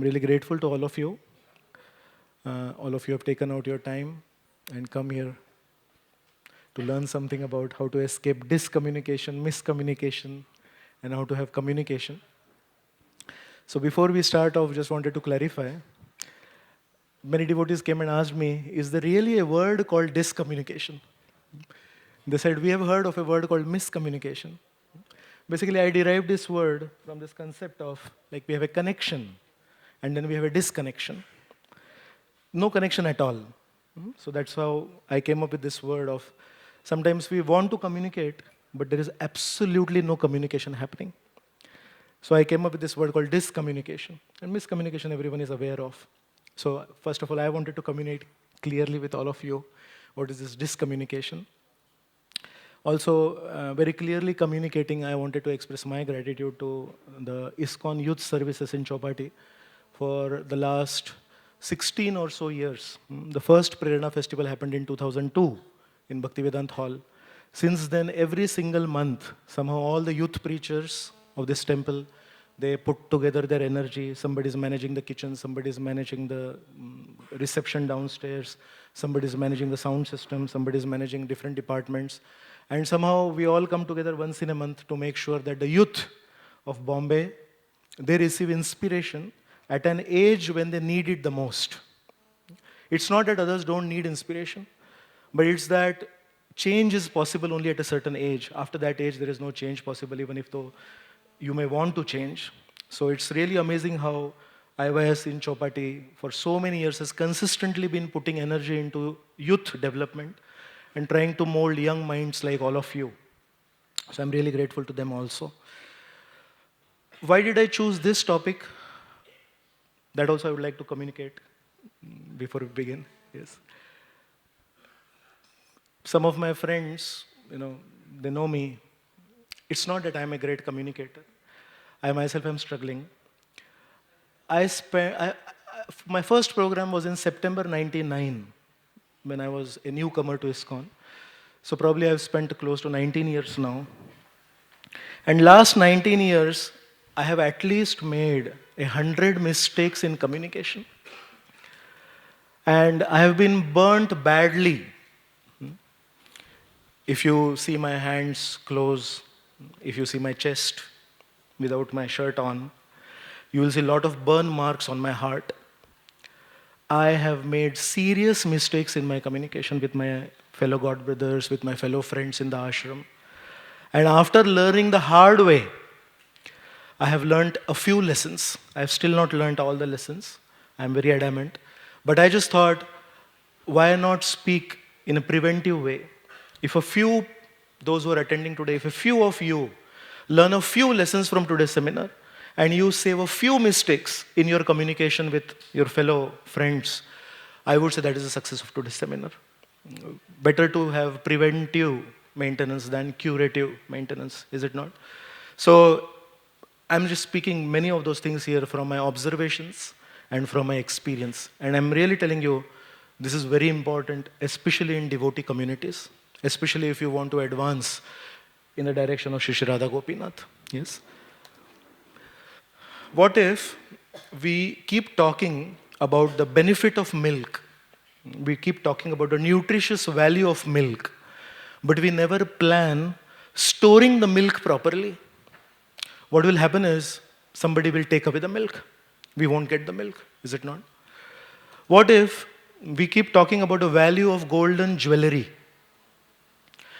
really grateful to all of you. All of you have taken out your time and come here to learn something about how to escape discommunication, miscommunication, and how to have communication. So before we start off, just wanted to clarify. Many devotees came and asked me, is there really a word called discommunication? They said, we have heard of a word called miscommunication. Basically, I derived this word from this concept of like we have a connection and then we have a disconnection. No connection at all. So that's how I came up with this word of sometimes we want to communicate, but there is absolutely no communication happening. So I came up with this word called discommunication. And miscommunication everyone is aware of. So first of all, I wanted to communicate clearly with all of you what is this discommunication. Also, very clearly communicating, I wanted to express my gratitude to the ISKCON Youth Services in Chowpatty for the last 16 or so years. The first Prerna Festival happened in 2002 in Bhaktivedanta Hall. Since then, every single month, somehow all the youth preachers of this temple, they put together their energy. Somebody is managing the kitchen, somebody is managing the reception downstairs, somebody is managing the sound system, somebody is managing different departments. And somehow we all come together once in a month to make sure that the youth of Bombay, they receive inspiration at an age when they need it the most. It's not that others don't need inspiration, but it's that change is possible only at a certain age. After that age, there is no change possible, even if though you may want to change. So it's really amazing how IYS in Chowpatty for so many years has consistently been putting energy into youth development and trying to mold young minds like all of you. So I'm really grateful to them also. Why did I choose this topic? That also I would like to communicate before we begin. Yes. Some of my friends, they know me. It's not that I'm a great communicator. I myself am struggling. My first program was in September 99 when I was a newcomer to ISKCON. So probably I've spent close to 19 years now. And last 19 years, I have at least made 100 mistakes in communication. And I have been burnt badly. If you see my hands close, if you see my chest without my shirt on, you will see a lot of burn marks on my heart. I have made serious mistakes in my communication with my fellow God brothers, with my fellow friends in the ashram. And after learning the hard way, I have learned a few lessons. I have still not learned all the lessons. I am very adamant. But I just thought, why not speak in a preventive way? If a few, those who are attending today, if a few of you learn a few lessons from today's seminar, and you save a few mistakes in your communication with your fellow friends, I would say that is the success of today's seminar. Better to have preventive maintenance than curative maintenance, is it not? So I'm just speaking many of those things here from my observations and from my experience. And I'm really telling you, this is very important, especially in devotee communities, especially if you want to advance in the direction of Shri Shri Radha Gopinath. Yes? What if we keep talking about the benefit of milk? We keep talking about the nutritious value of milk, but we never plan storing the milk properly. What will happen is somebody will take away the milk. We won't get the milk, is it not? What if we keep talking about the value of golden jewelry,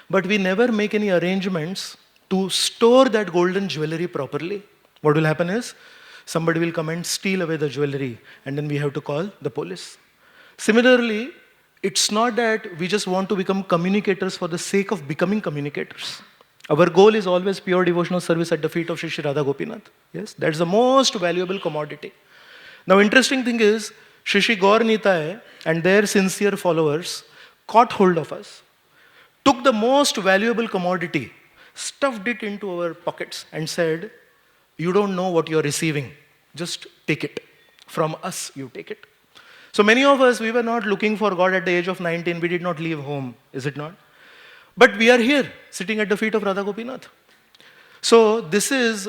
but we never make any arrangements to store that golden jewelry properly? What will happen is somebody will come and steal away the jewelry, and then we have to call the police. Similarly, it's not that we just want to become communicators for the sake of becoming communicators. Our goal is always pure devotional service at the feet of Shri Shri Radha Gopinath. Yes, that's the most valuable commodity. Now, interesting thing is, Shri Shri Gaur Nitai and their sincere followers caught hold of us, took the most valuable commodity, stuffed it into our pockets and said, you don't know what you're receiving. Just take it. From us, you take it. So many of us, we were not looking for God at the age of 19. We did not leave home, is it not? But we are here, sitting at the feet of Radha Gopinath. So this is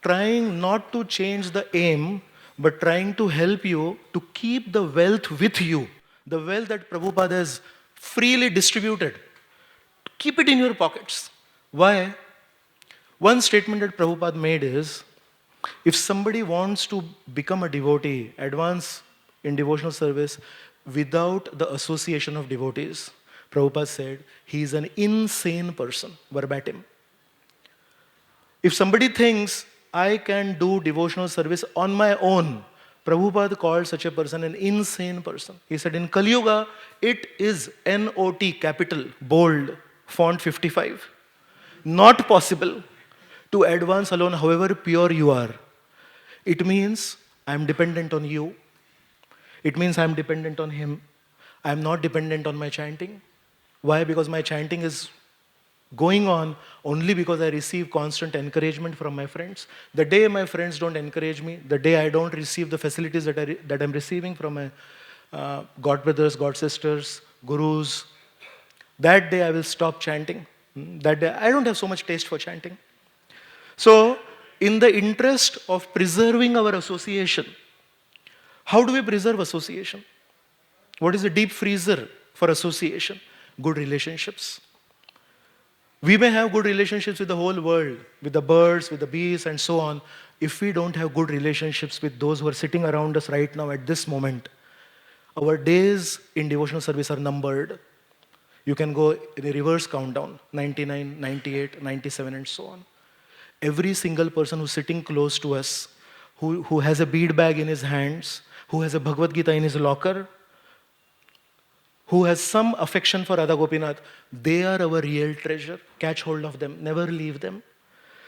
trying not to change the aim, but trying to help you to keep the wealth with you, the wealth that Prabhupada has freely distributed. Keep it in your pockets. Why? One statement that Prabhupada made is, if somebody wants to become a devotee, advance in devotional service without the association of devotees, Prabhupada said, he is an insane person, verbatim. If somebody thinks, I can do devotional service on my own, Prabhupada called such a person an insane person. He said, in Kali Yuga, it is N-O-T, capital, bold, font 55. Not possible to advance alone, however pure you are. It means I'm dependent on you. It means I'm dependent on him. I'm not dependent on my chanting. Why? Because my chanting is going on only because I receive constant encouragement from my friends. The day my friends don't encourage me, the day I don't receive the facilities that I'm receiving from my god brothers, god sisters, gurus, that day I will stop chanting. That day I don't have so much taste for chanting. So, in the interest of preserving our association, how do we preserve association? What is the deep freezer for association? Good relationships. We may have good relationships with the whole world, with the birds, with the bees, and so on. If we don't have good relationships with those who are sitting around us right now at this moment, our days in devotional service are numbered. You can go in a reverse countdown, 99, 98, 97, and so on. Every single person who's sitting close to us, who has a bead bag in his hands, who has a Bhagavad Gita in his locker, who has some affection for Radha Gopinath, they are our real treasure. Catch hold of them, never leave them.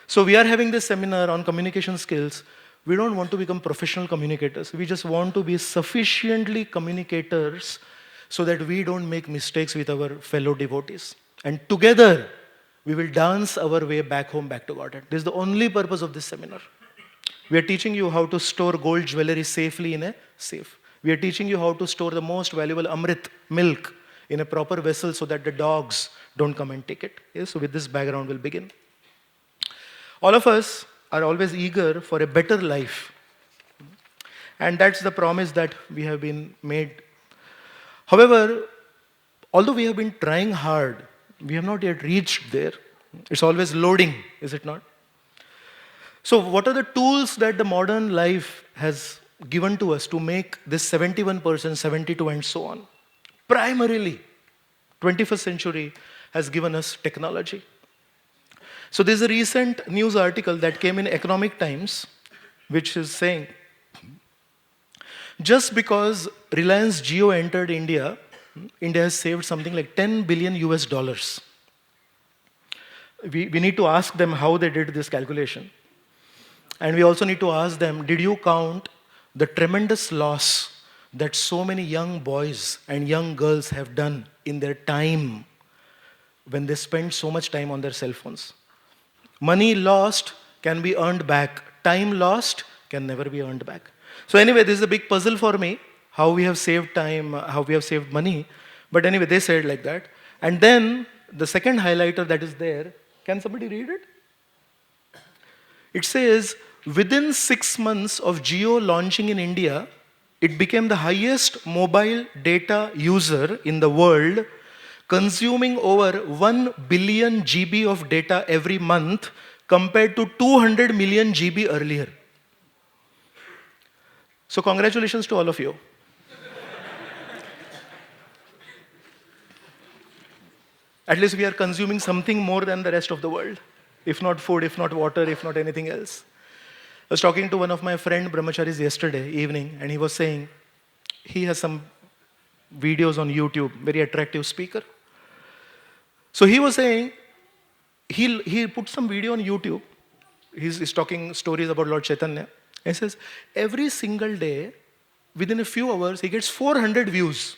So we are having this seminar on communication skills. We don't want to become professional communicators. We just want to be sufficiently communicators so that we don't make mistakes with our fellow devotees. And together, we will dance our way back home, back to Godhead. This is the only purpose of this seminar. We are teaching you how to store gold jewelry safely in a safe. We are teaching you how to store the most valuable Amrit, milk, in a proper vessel so that the dogs don't come and take it. Yes, so with this background, we'll begin. All of us are always eager for a better life. And that's the promise that we have been made. However, although we have been trying hard, we have not yet reached there. It's always loading, is it not? So what are the tools that the modern life has given to us to make this 71%, 72% and so on? Primarily, 21st century has given us technology. So there's a recent news article that came in Economic Times, which is saying, just because Reliance Jio entered India, India has saved something like 10 billion US dollars. We need to ask them how they did this calculation. And we also need to ask them, did you count the tremendous loss that so many young boys and young girls have done in their time when they spend so much time on their cell phones? Money lost can be earned back. Time lost can never be earned back. So anyway, this is a big puzzle for me, how we have saved time, how we have saved money. But anyway, they said like that. And then the second highlighter that is there, can somebody read it? It says, within 6 months of Jio launching in India, it became the highest mobile data user in the world, consuming over 1 billion GB of data every month compared to 200 million GB earlier. So congratulations to all of you. At least we are consuming something more than the rest of the world. If not food, if not water, if not anything else. I was talking to one of my friend brahmacharis yesterday evening, and he was saying he has some videos on YouTube, very attractive speaker. So he was saying he put some video on YouTube. He's talking stories about Lord Chaitanya. He says every single day, within a few hours, he gets 400 views.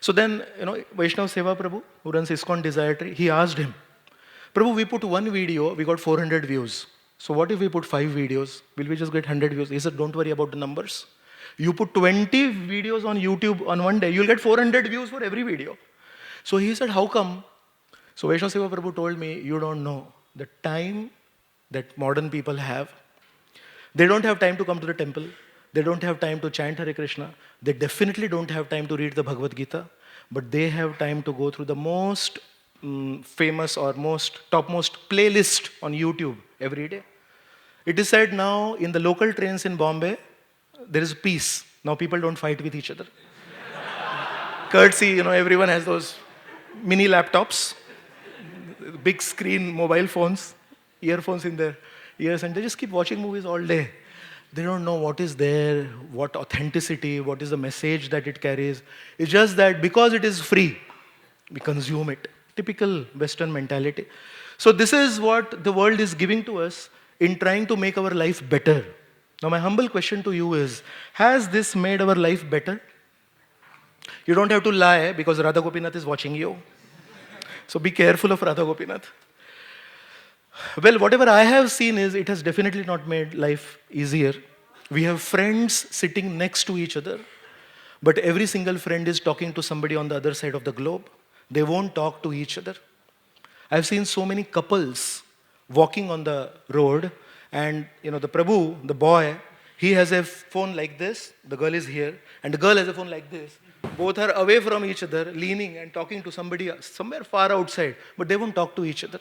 So then, Vaishnav Seva Prabhu, who runs ISKCON Desire Tree, he asked him, Prabhu, we put one video, we got 400 views. So what if we put 5 videos? Will we just get 100 views? He said, don't worry about the numbers. You put 20 videos on YouTube on one day, you'll get 400 views for every video. So he said, how come? So Vaishnav Seva Prabhu told me, you don't know the time that modern people have. They don't have time to come to the temple. They don't have time to chant Hare Krishna. They definitely don't have time to read the Bhagavad Gita. But they have time to go through the most famous or most topmost playlist on YouTube every day. It is said now in the local trains in Bombay, there is peace. Now people don't fight with each other. Courtesy, everyone has those mini laptops, big screen mobile phones, earphones in their ears, and they just keep watching movies all day. They don't know what is there, what authenticity, what is the message that it carries. It's just that because it is free, we consume it. Typical Western mentality. So this is what the world is giving to us in trying to make our life better. Now my humble question to you is, has this made our life better? You don't have to lie because Radha Gopinath is watching you. So be careful of Radha Gopinath. Well, whatever I have seen is it has definitely not made life easier. We have friends sitting next to each other, but every single friend is talking to somebody on the other side of the globe. They won't talk to each other. I've seen so many couples walking on the road, and the Prabhu, the boy, he has a phone like this, the girl is here, and the girl has a phone like this. Both are away from each other, leaning and talking to somebody somewhere far outside, but they won't talk to each other.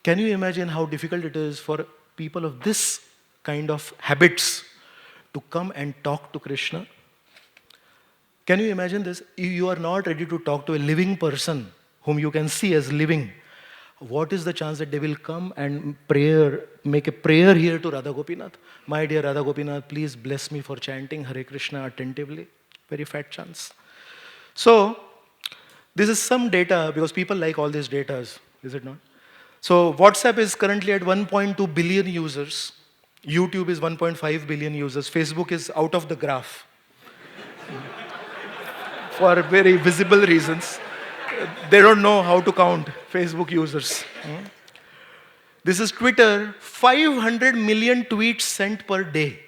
Can you imagine how difficult it is for people of this kind of habits to come and talk to Krishna? Can you imagine this? If you are not ready to talk to a living person whom you can see as living, what is the chance that they will come and make a prayer here to Radha Gopinath? My dear Radha Gopinath, please bless me for chanting Hare Krishna attentively. Very fat chance. So, this is some data, because people like all these data, is it not? So, WhatsApp is currently at 1.2 billion users. YouTube is 1.5 billion users. Facebook is out of the graph. For very visible reasons. They don't know how to count Facebook users. This is Twitter, 500 million tweets sent per day.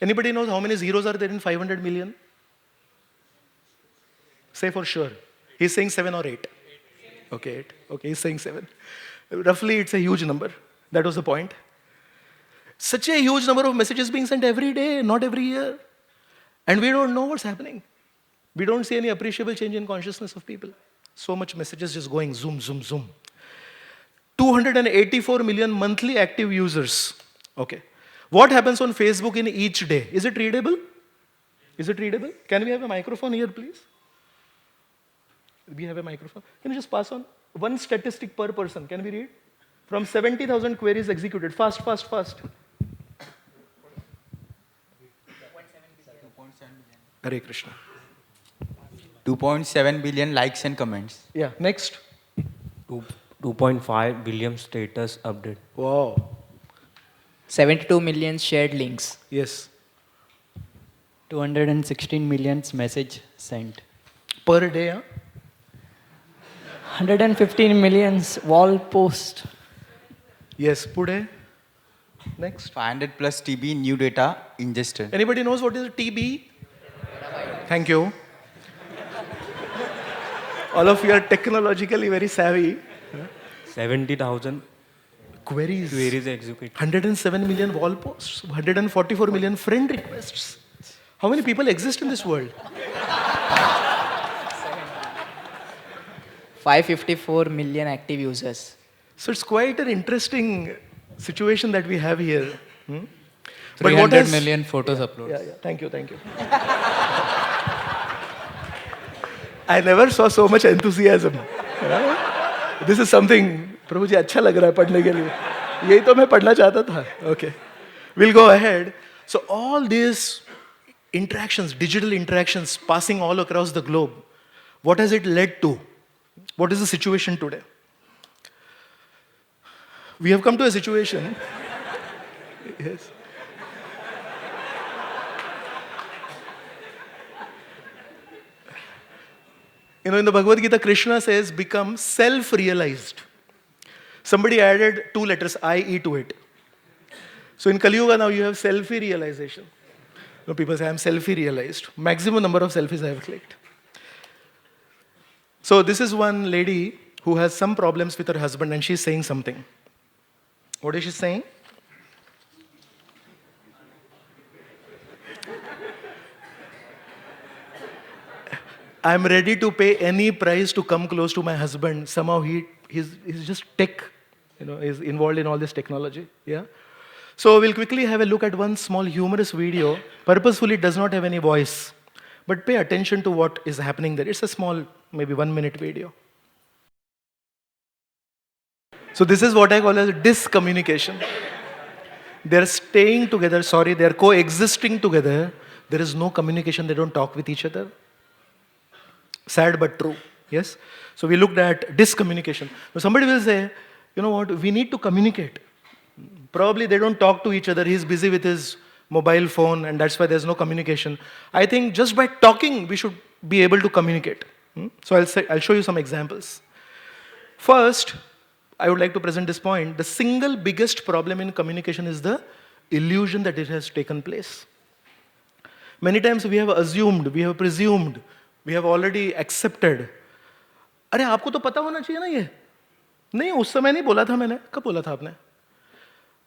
Anybody knows how many zeros are there in 500 million? Say for sure. He's saying 7 or 8. Okay, 8. Okay, he's saying 7. Roughly, it's a huge number. That was the point. Such a huge number of messages being sent every day, not every year. And we don't know what's happening. We don't see any appreciable change in consciousness of people. So much messages just going zoom, zoom, zoom. 284 million monthly active users. Okay. What happens on Facebook in each day? Is it readable? Is it readable? Can we have a microphone here, please? We have a microphone. Can you just pass on one statistic per person? Can we read? From 70,000 queries executed. Fast, fast, fast. 2.7 billion. Hare Krishna. 2.7 billion likes and comments. Yeah, next. 2.5 billion status update. Wow. 72 million shared links. Yes. 216 million message sent. Per day, huh? 115 millions wall post. Yes, Pude. Next. 500 plus TB new data ingested. Anybody knows what is TB? Thank you. All of you are technologically very savvy. 70,000 Queries. executed. 107 million wall posts. 144 million friend requests. How many people exist in this world? 554 million active users. So it's quite an interesting situation that we have here. But what 300 has- million photos uploads. Yeah. Thank you. I never saw so much enthusiasm. This is something, Prabhu ji, अच्छा लग रहा है पढ़ने के लिए. यही तो मैं पढ़ना चाहता था. Okay. We'll go ahead. So all these interactions, digital interactions passing all across the globe, what has it led to? What is the situation today? We have come to a situation. Yes. In the Bhagavad Gita, Krishna says, become self-realized. Somebody added 2 letters, I-E, to it. So in Kali Yuga now you have selfie realization. People say, I'm selfie realized. Maximum number of selfies I have clicked. So this is one lady who has some problems with her husband and she's saying something. What is she saying? I'm ready to pay any price to come close to my husband. Somehow he's just tech, is involved in all this technology. Yeah. So we'll quickly have a look at one small humorous video. Purposefully, it does not have any voice, but pay attention to what is happening there. It's a small, maybe 1 minute video. So this is what I call as discommunication. They're staying together, they're coexisting together. There is no communication, they don't talk with each other. Sad but true, yes? So we looked at discommunication. Now somebody will say, you know what, we need to communicate. Probably they don't talk to each other, he's busy with his mobile phone and that's why there's no communication. I think just by talking, we should be able to communicate. So I'll show you some examples. First, I would like to present this point. The single biggest problem in communication is the illusion that it has taken place. Many times we have assumed, we have presumed, we have already accepted. अरे आपको तो पता होना चाहिए ना ये? नहीं उस समय नहीं बोला था मैंने. कब बोला था आपने?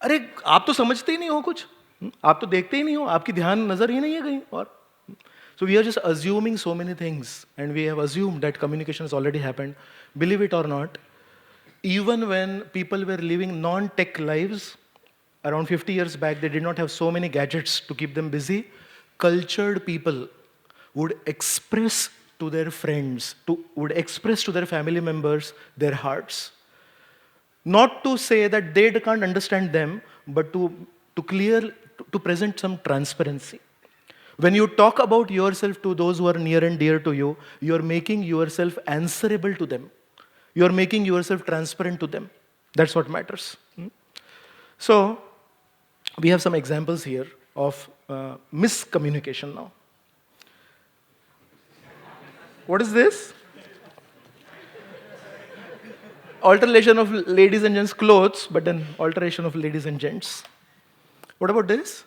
अरे आप तो समझते ही नहीं हो कुछ. आप तो देखते ही नहीं हो. आपकी ध्यान नजर ही नहीं है कहीं और. So we are just assuming so many things and we have assumed that communication has already happened. Believe it or not, even when people were living non-tech lives, around 50 years back, they did not have so many gadgets to keep them busy. Cultured people would express to their friends, would express to their family members their hearts. Not to say that they can't understand them, but to present some transparency. When you talk about yourself to those who are near and dear to you, you are making yourself answerable to them. You are making yourself transparent to them. That's what matters. So, we have some examples here of miscommunication now. What is this? Alteration of ladies and gents' clothes, but then alteration of ladies and gents. What about this?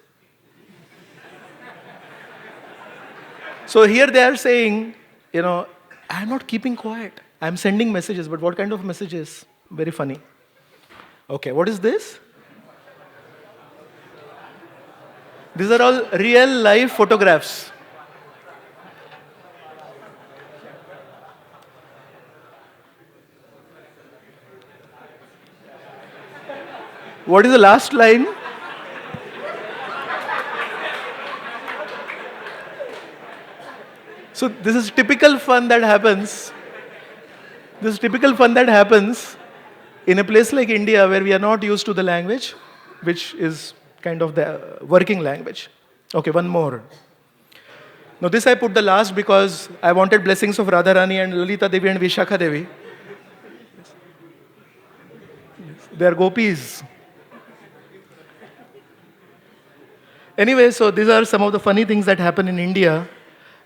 So here they are saying, I'm not keeping quiet. I'm sending messages, but what kind of messages? Very funny. Okay, what is this? These are all real life photographs. What is the last line? So this is typical fun that happens. This is typical fun that happens in a place like India where we are not used to the language, which is kind of the working language. Okay, one more. Now this I put the last because I wanted blessings of Radharani and Lalita Devi and Vishakha Devi. They are gopis. Anyway, so these are some of the funny things that happen in India.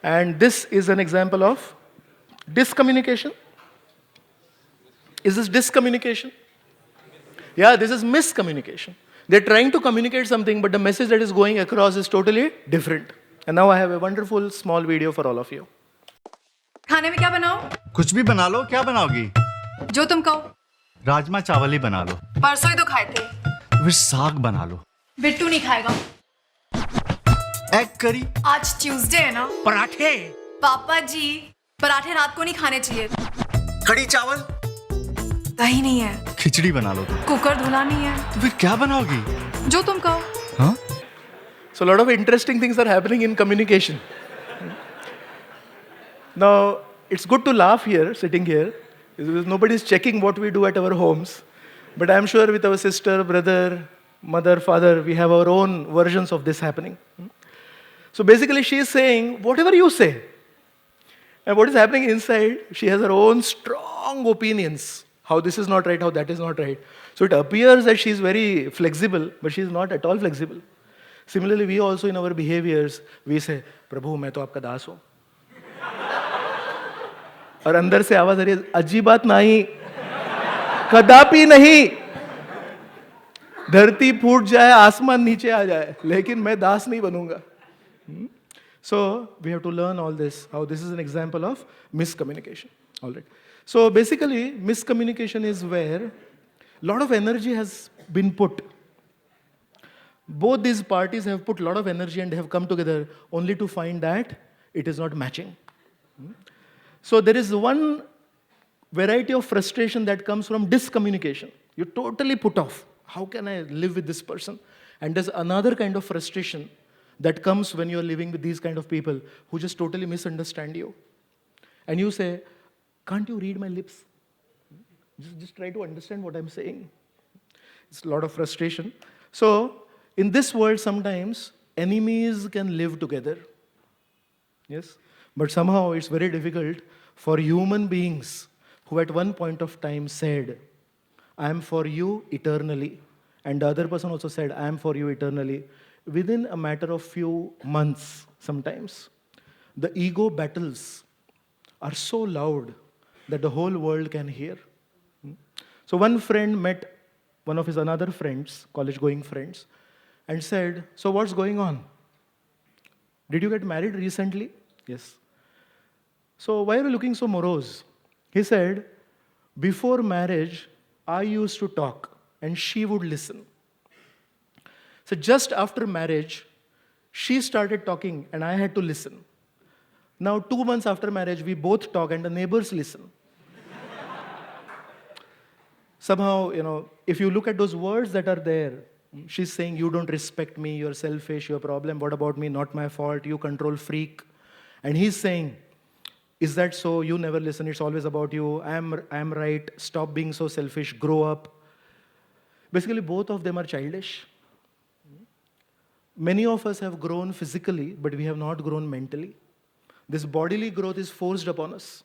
And this is an example of discommunication. Is this discommunication? Yeah, this is miscommunication. They're trying to communicate something, but the message that is going across is totally different. And now I have a wonderful small video for all of you. खाने में क्या बनाओ? कुछ भी बना लो. क्या बनाओगी? जो तुम कहो. राजमा चावल ही बना लो. परसों ही तो खाए थे. फिर साग बना लो. बिट्टू नहीं खाएगा. Egg curry. आज ट्यूसडे है ना. पराठे. पापा जी, पराठे रात को नहीं खाने चाहिए. कड़ी चावल. दही नहीं है. खिचड़ी बना लो तुम. कुकर धुला नहीं है. फिर क्या बनाओगी? जो तुम कहो. हाँ? So a lot of interesting things are happening in communication. Now, it's good to laugh here, sitting here. Nobody is checking what we do at our homes. But I'm sure with our sister, brother, mother, father, we have our own versions of this happening. So basically, she is saying, whatever you say. And what is happening inside, she has her own strong opinions. How this is not right, how that is not right. So it appears that she is very flexible, but she is not at all flexible. Similarly, we also in our behaviors, we say, प्रभु मैं तो आपका दास हूँ. और अंदर से आवाज आ रही है, अजी बात नहीं, कदापि नहीं. धरती फूट जाए, आसमान नीचे आ जाए, लेकिन मैं दास नहीं बनूंगा. So we have to learn all this, how this is an example of miscommunication. All right. So basically, miscommunication is where a lot of energy has been put. Both these parties have put a lot of energy and have come together only to find that it is not matching. So there is one variety of frustration that comes from discommunication. You're totally put off. How can I live with this person? And there's another kind of frustration that comes when you're living with these kind of people who just totally misunderstand you. And you say, can't you read my lips? Just try to understand what I'm saying. It's a lot of frustration. So, in this world, sometimes enemies can live together. Yes? But somehow it's very difficult for human beings who at one point of time said, I am for you eternally. And the other person also said, I am for you eternally. Within a matter of few months, sometimes, the ego battles are so loud that the whole world can hear. So one friend met one of his another friends, college-going friends, and said, so what's going on? Did you get married recently? Yes. So why are you looking so morose? He said, before marriage, I used to talk and she would listen. So just after marriage, she started talking and I had to listen. Now 2 months after marriage, we both talk and the neighbors listen. Somehow, if you look at those words that are there, she's saying, you don't respect me, you're selfish, you're a problem, what about me, not my fault, you control freak. And he's saying, is that so? You never listen, it's always about you, I am right, stop being so selfish, grow up. Basically, both of them are childish. Many of us have grown physically, but we have not grown mentally. This bodily growth is forced upon us.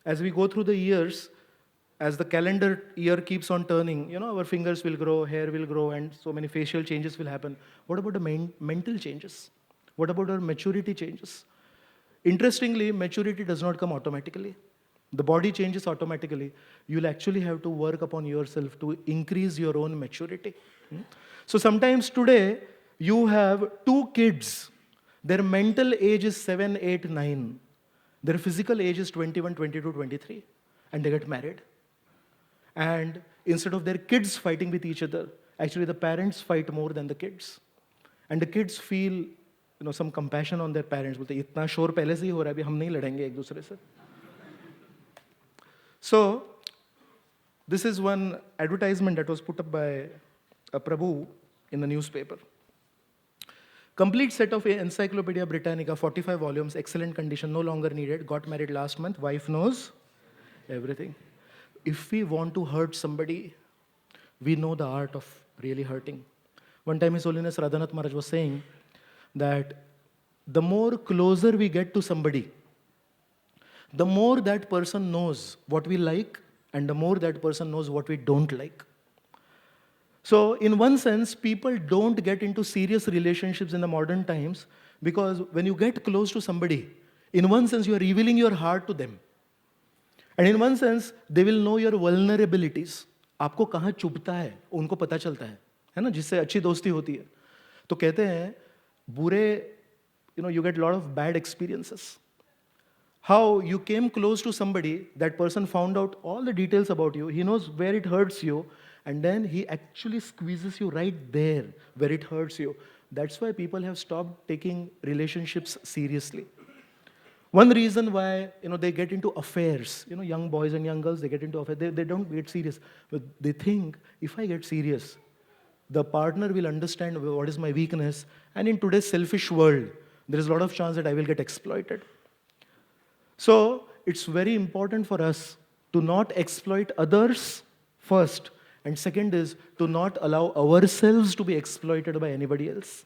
As we go through the years, as the calendar year keeps on turning, our fingers will grow, hair will grow, and so many facial changes will happen. What about the mental changes? What about our maturity changes? Interestingly, maturity does not come automatically. The body changes automatically. You'll actually have to work upon yourself to increase your own maturity. So sometimes today, you have 2 kids. Their mental age is 7, 8, 9. Their physical age is 21, 22, 23. And they get married. And instead of their kids fighting with each other, actually the parents fight more than the kids. And the kids feel some compassion on their parents. बोलते इतना शोर पहले से ही हो रहा है, अभी हम नहीं लड़ेंगे एक दूसरे से. So, this is one advertisement that was put up by a Prabhu in the newspaper. Complete set of Encyclopedia Britannica, 45 volumes, excellent condition, no longer needed, got married last month, wife knows everything. If we want to hurt somebody, we know the art of really hurting. One time His Holiness Radhanath Maharaj was saying that the more closer we get to somebody, the more that person knows what we like and the more that person knows what we don't like. So in one sense, people don't get into serious relationships in the modern times because when you get close to somebody, in one sense, you are revealing your heart to them. And in one sense, they will know your vulnerabilities. आपको कहाँ चुभता है, उनको पता चलता है ना, जिससे अच्छी दोस्ती होती है. तो कहते हैं, बुरे, you get a lot of bad experiences. How you came close to somebody, that person found out all the details about you, he knows where it hurts you, and then he actually squeezes you right there where it hurts you. That's why people have stopped taking relationships seriously. One reason why they get into affairs, young boys and young girls, they get into affairs, they don't get serious. But they think, if I get serious, the partner will understand what is my weakness, and in today's selfish world, there is a lot of chance that I will get exploited. So it's very important for us to not exploit others first, and second is to not allow ourselves to be exploited by anybody else.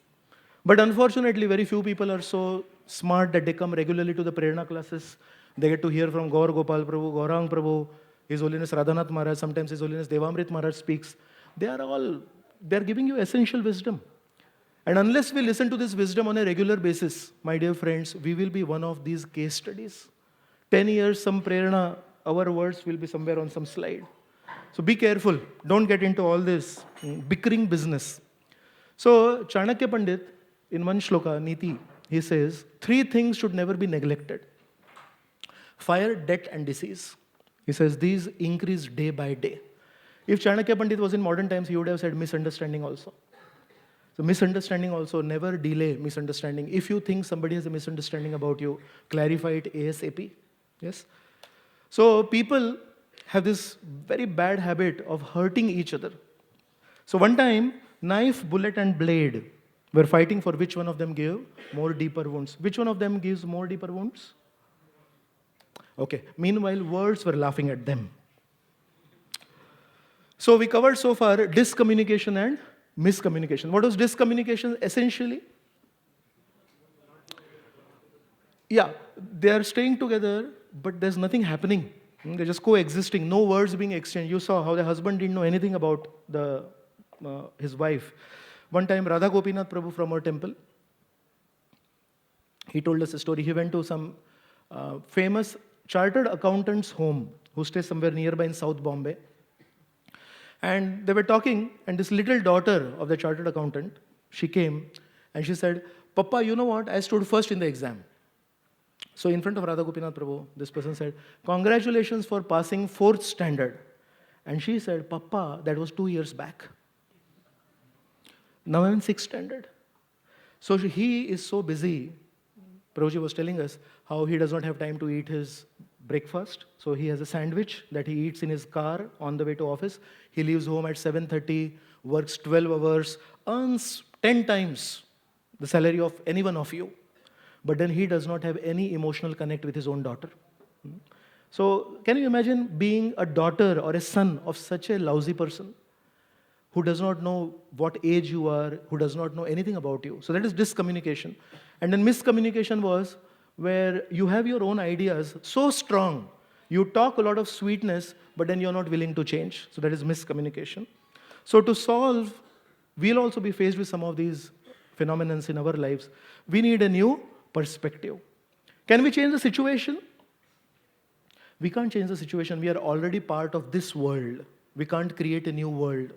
But unfortunately, very few people are so smart that they come regularly to the Prerna classes. They get to hear from Gaur Gopal Prabhu, Gaurang Prabhu, His Holiness Radhanath Maharaj, sometimes His Holiness Devamrit Maharaj speaks. They're giving you essential wisdom. And unless we listen to this wisdom on a regular basis, my dear friends, we will be one of these case studies. 10 years, some Prerna, our words will be somewhere on some slide. So be careful. Don't get into all this bickering business. So Chanakya Pandit, in one shloka, Niti, he says, 3 things should never be neglected. Fire, debt, and disease. He says, these increase day by day. If Chanakya Pandit was in modern times, he would have said misunderstanding also. So misunderstanding also, never delay misunderstanding. If you think somebody has a misunderstanding about you, clarify it ASAP. Yes? So people have this very bad habit of hurting each other. So one time, knife, bullet, and blade were fighting for which one of them gave more deeper wounds. Which one of them gives more deeper wounds? Okay. Meanwhile, words were laughing at them. So we covered so far discommunication and miscommunication. What was discommunication essentially? Yeah, they are staying together, but there's nothing happening. They're just coexisting, no words being exchanged. You saw how the husband didn't know anything about his wife. One time, Radha Gopinath Prabhu from our temple, he told us a story. He went to some famous chartered accountant's home who stays somewhere nearby in South Bombay. And they were talking, and this little daughter of the chartered accountant, she came and she said, Papa, you know what? I stood first in the exam. So in front of Radha Gopinath Prabhu, this person said, congratulations for passing 4th standard. And she said, Papa, that was 2 years back. Now I'm in 6th standard. So he is so busy. Prabhuji was telling us how he does not have time to eat his breakfast. So he has a sandwich that he eats in his car on the way to office. He leaves home at 7:30, works 12 hours, earns 10 times the salary of any one of you. But then he does not have any emotional connect with his own daughter. So can you imagine being a daughter or a son of such a lousy person who does not know what age you are, who does not know anything about you? So that is discommunication. And then miscommunication was where you have your own ideas so strong, you talk a lot of sweetness, but then you're not willing to change. So that is miscommunication. So to solve, we'll also be faced with some of these phenomena in our lives. We need a new perspective. Can we change the situation? We can't change the situation. We are already part of this world. We can't create a new world.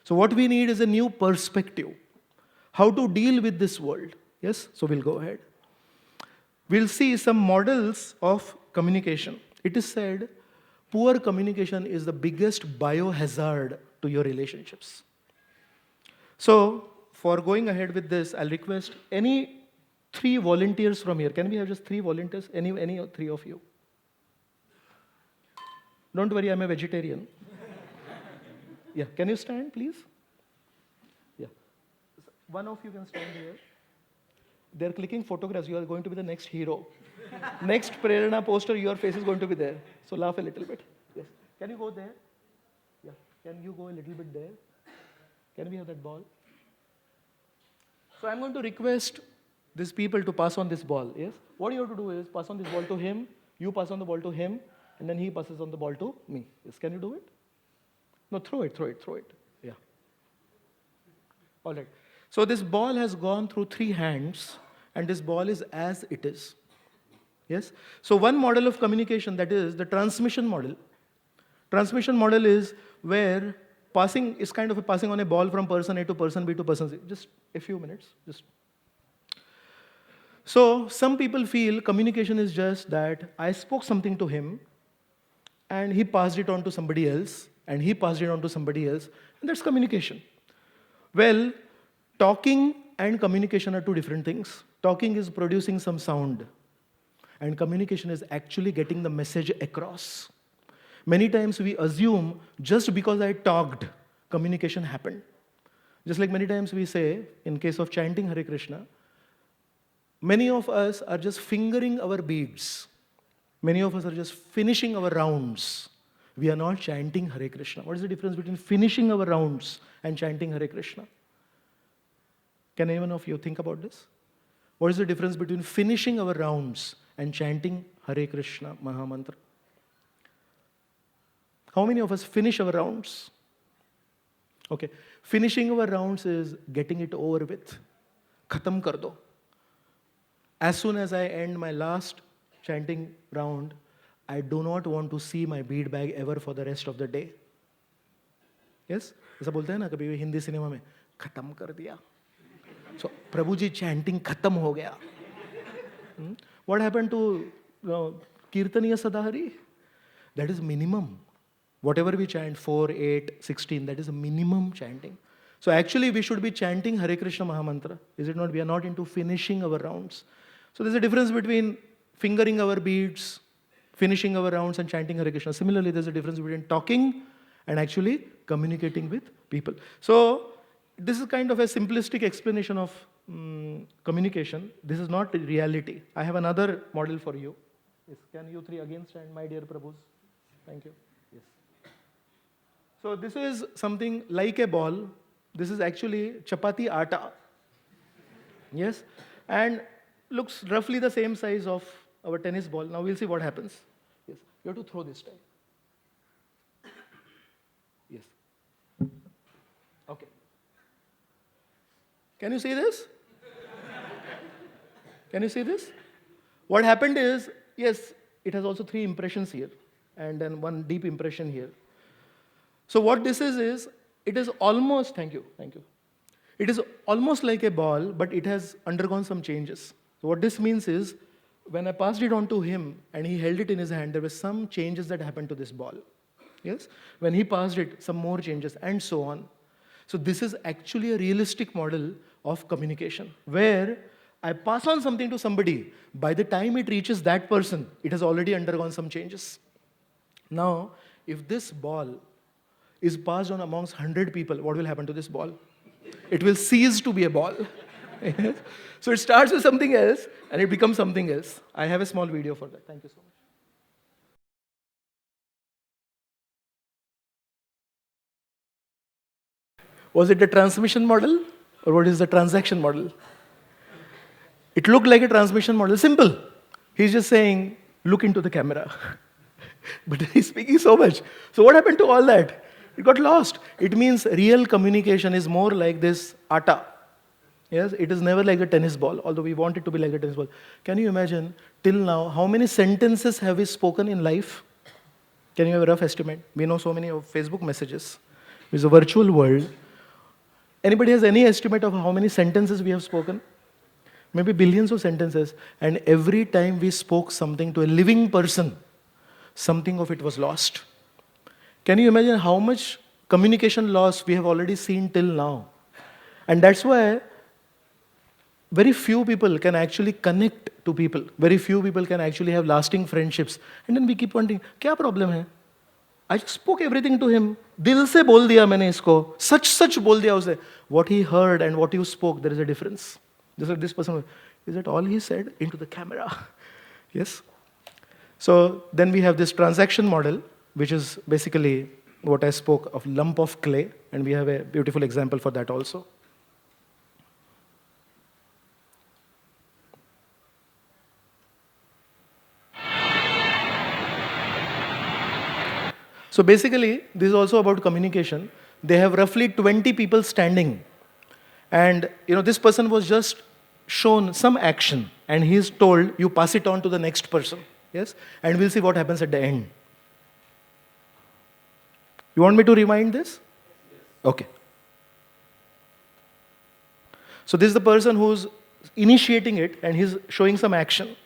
So what we need is a new perspective. How to deal with this world. Yes? So we'll go ahead. We'll see some models of communication. It is said, poor communication is the biggest biohazard to your relationships. So, for going ahead with this, I'll request any 3 volunteers from here. Can we have just 3 volunteers? Any 3 of you? Don't worry, I'm a vegetarian. Yeah, can you stand, please? Yeah. One of you can stand here. They're clicking photographs. You are going to be the next hero. Next Prerana poster, your face is going to be there. So laugh a little bit. Yes. Can you go there? Yeah. Can you go a little bit there? Can we have that ball? So I'm going to request these people to pass on this ball. Yes. What you have to do is pass on this ball to him. You pass on the ball to him, and then he passes on the ball to me. Yes. Can you do it? No, throw it. Yeah. All right. So this ball has gone through 3 hands, and this ball is as it is. Yes? So one model of communication, that is the transmission model. Transmission model is where passing is kind of a passing on a ball from person A to person B to person C. Just a few minutes. So some people feel communication is just that I spoke something to him, and he passed it on to somebody else, and he passed it on to somebody else, and that's communication. Well, talking and communication are 2 different things. Talking is producing some sound, and communication is actually getting the message across. Many times we assume just because I talked, communication happened. Just like many times we say, in case of chanting Hare Krishna, many of us are just fingering our beads. Many of us are just finishing our rounds. We are not chanting Hare Krishna. What is the difference between finishing our rounds and chanting Hare Krishna? Can anyone of you think about this? What is the difference between finishing our rounds and chanting Hare Krishna Mahamantra? How many of us finish our rounds? Okay, finishing our rounds is getting it over with. Khatam kar do. As soon as I end my last chanting round, I do not want to see my bead bag ever for the rest of the day. Yes? ऐसा बोलते हैं ना कभी Hindi cinema में खत्म कर दिया. So Prabhu ji chanting खत्म हो गया. What happened to Kirtaniya Sadahari? That is minimum. Whatever we chant, 4, 8, 16, that is a minimum chanting. So actually we should be chanting Hare Krishna Mahamantra. Is it not? We are not into finishing our rounds. So there's a difference between fingering our beads, finishing our rounds and chanting Hare Krishna. Similarly, there's a difference between talking and actually communicating with people. So this is kind of a simplistic explanation of communication. This is not reality. I have another model for you. Yes. Can you three again stand, my dear Prabhus? Thank you. Yes. So this is something like a ball. This is actually chapati atta. Yes. And looks roughly the same size of our tennis ball. Now we'll see what happens. Yes. You have to throw this time. Yes. Okay. Can you see this? Can you see this? What happened is, yes, it has also 3 impressions here and then 1 deep impression here. So what this is it is almost, thank you. It is almost like a ball, but it has undergone some changes. So what this means is, when I passed it on to him and he held it in his hand, there were some changes that happened to this ball. Yes? When he passed it, some more changes and so on. So this is actually a realistic model of communication, where I pass on something to somebody. By the time it reaches that person, it has already undergone some changes. Now, if this ball is passed on amongst 100 people, what will happen to this ball? It will cease to be a ball. So it starts with something else and it becomes something else. I have a small video for that. Thank you so much. Was it the transmission model or what is the transaction model? It looked like a transmission model, simple. He's just saying, look into the camera. But he's speaking so much. So what happened to all that? It got lost. It means real communication is more like this atta. Yes, it is never like a tennis ball, although we want it to be like a tennis ball. Can you imagine, till now, how many sentences have we spoken in life? Can you have a rough estimate? We know so many of Facebook messages. It's a virtual world. Anybody has any estimate of how many sentences we have spoken? Maybe billions of sentences. And every time we spoke something to a living person, something of it was lost. Can you imagine how much communication loss we have already seen till now? And that's why very few people can actually connect to people. Very few people can actually have lasting friendships. And then we keep wondering, क्या problem है? I just spoke everything to him. दिल से बोल दिया मैंने इसको. Such बोल दिया उसे. What he heard and what you spoke, there is a difference. Just like this person, is that all he said? Into the camera. Yes? So then we have this transaction model, which is basically what I spoke of, lump of clay. And we have a beautiful example for that also. So basically, this is also about communication. They have roughly 20 people standing. And this person was just shown some action. And he is told, you pass it on to the next person. Yes? And we'll see what happens at the end. You want me to rewind this? Okay. So this is the person who's initiating it and he's showing some action.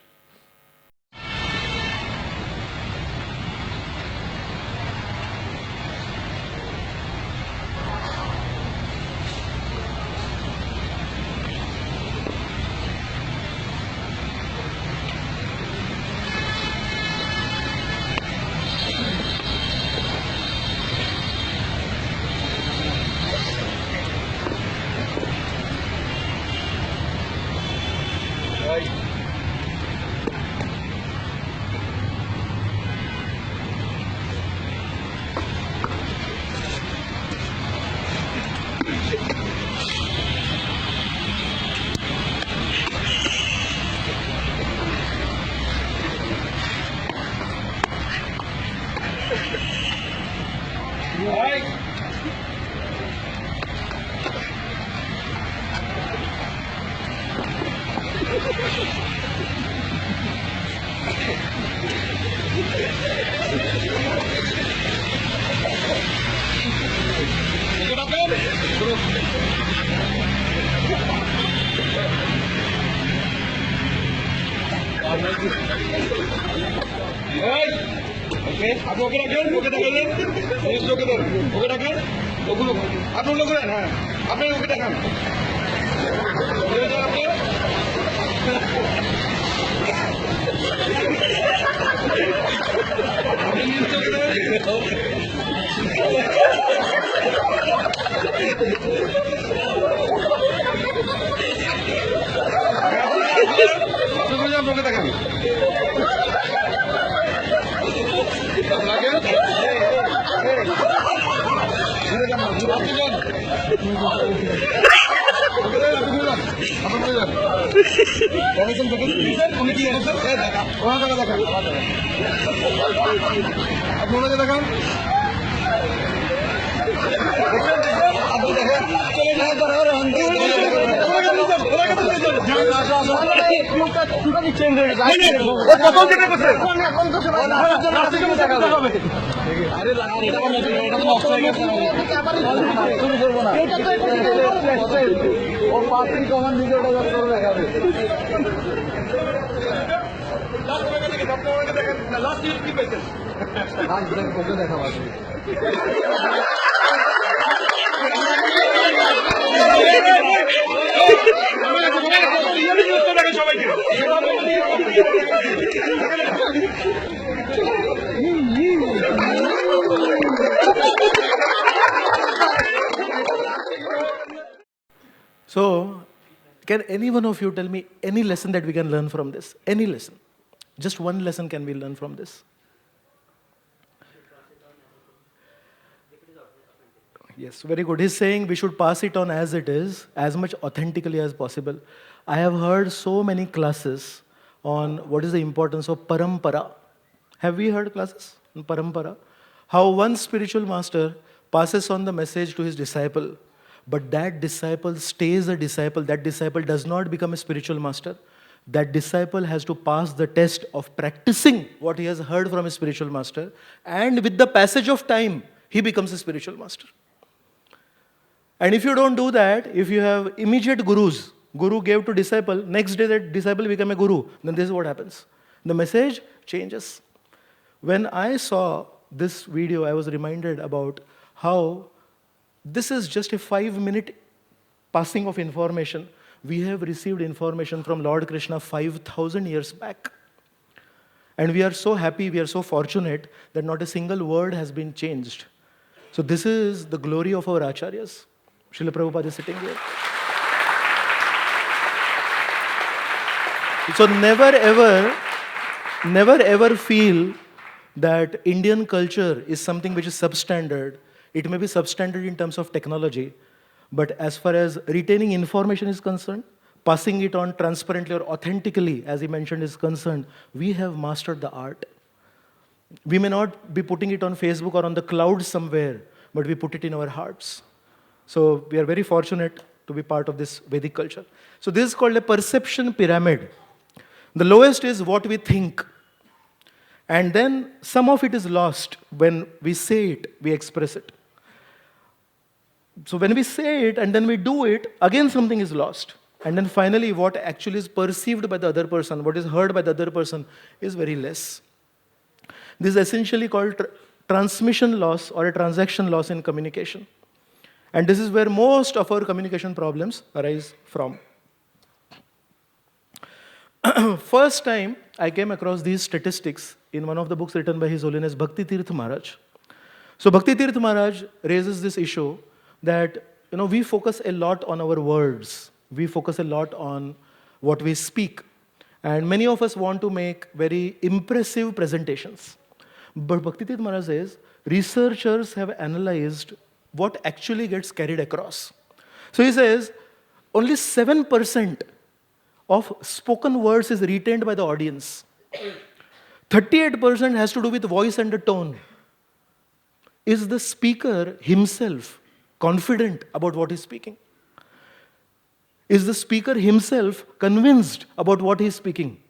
Okay आप okay रखें okay रखें police okay रखें आप लोग रखें हाँ आपने okay रखें आपने আপনারা দেখান সবাইকে So, can any one of you tell me any lesson that we can learn from this? Any lesson? Just one lesson can we learn from this? Yes, very good. He's saying we should pass it on as it is, as much authentically as possible. I have heard so many classes on what is the importance of parampara. Have we heard classes on parampara? How one spiritual master passes on the message to his disciple, but that disciple stays a disciple. That disciple does not become a spiritual master. That disciple has to pass the test of practicing what he has heard from his spiritual master, and with the passage of time, he becomes a spiritual master. And if you don't do that, if you have immediate gurus, guru gave to disciple, next day that disciple became a guru, then this is what happens. The message changes. When I saw this video, I was reminded about how this is just a 5-minute passing of information. We have received information from Lord Krishna 5,000 years back. And we are so happy, we are so fortunate that not a single word has been changed. So this is the glory of our acharyas. Srila Prabhupada is sitting here. So never ever feel that Indian culture is something which is substandard. It may be substandard in terms of technology, but as far as retaining information is concerned, passing it on transparently or authentically, as he mentioned, is concerned, we have mastered the art. We may not be putting it on Facebook or on the cloud somewhere, but we put it in our hearts. So we are very fortunate to be part of this Vedic culture. So this is called a perception pyramid. The lowest is what we think. And then some of it is lost. When we say it, we express it. So when we say it and then we do it, again something is lost. And then finally what actually is perceived by the other person, what is heard by the other person is very less. This is essentially called transmission loss or a transaction loss in communication. And this is where most of our communication problems arise from. First time I came across these statistics in one of the books written by His Holiness Bhakti Tirth Maharaj. So Bhakti Tirth Maharaj raises this issue that we focus a lot on our words. We focus a lot on what we speak. And many of us want to make very impressive presentations. But Bhakti Tirth Maharaj says, researchers have analyzed what actually gets carried across. So he says, only 7% of spoken words is retained by the audience. 38% has to do with voice and the tone. Is the speaker himself confident about what he's speaking? Is the speaker himself convinced about what he's speaking?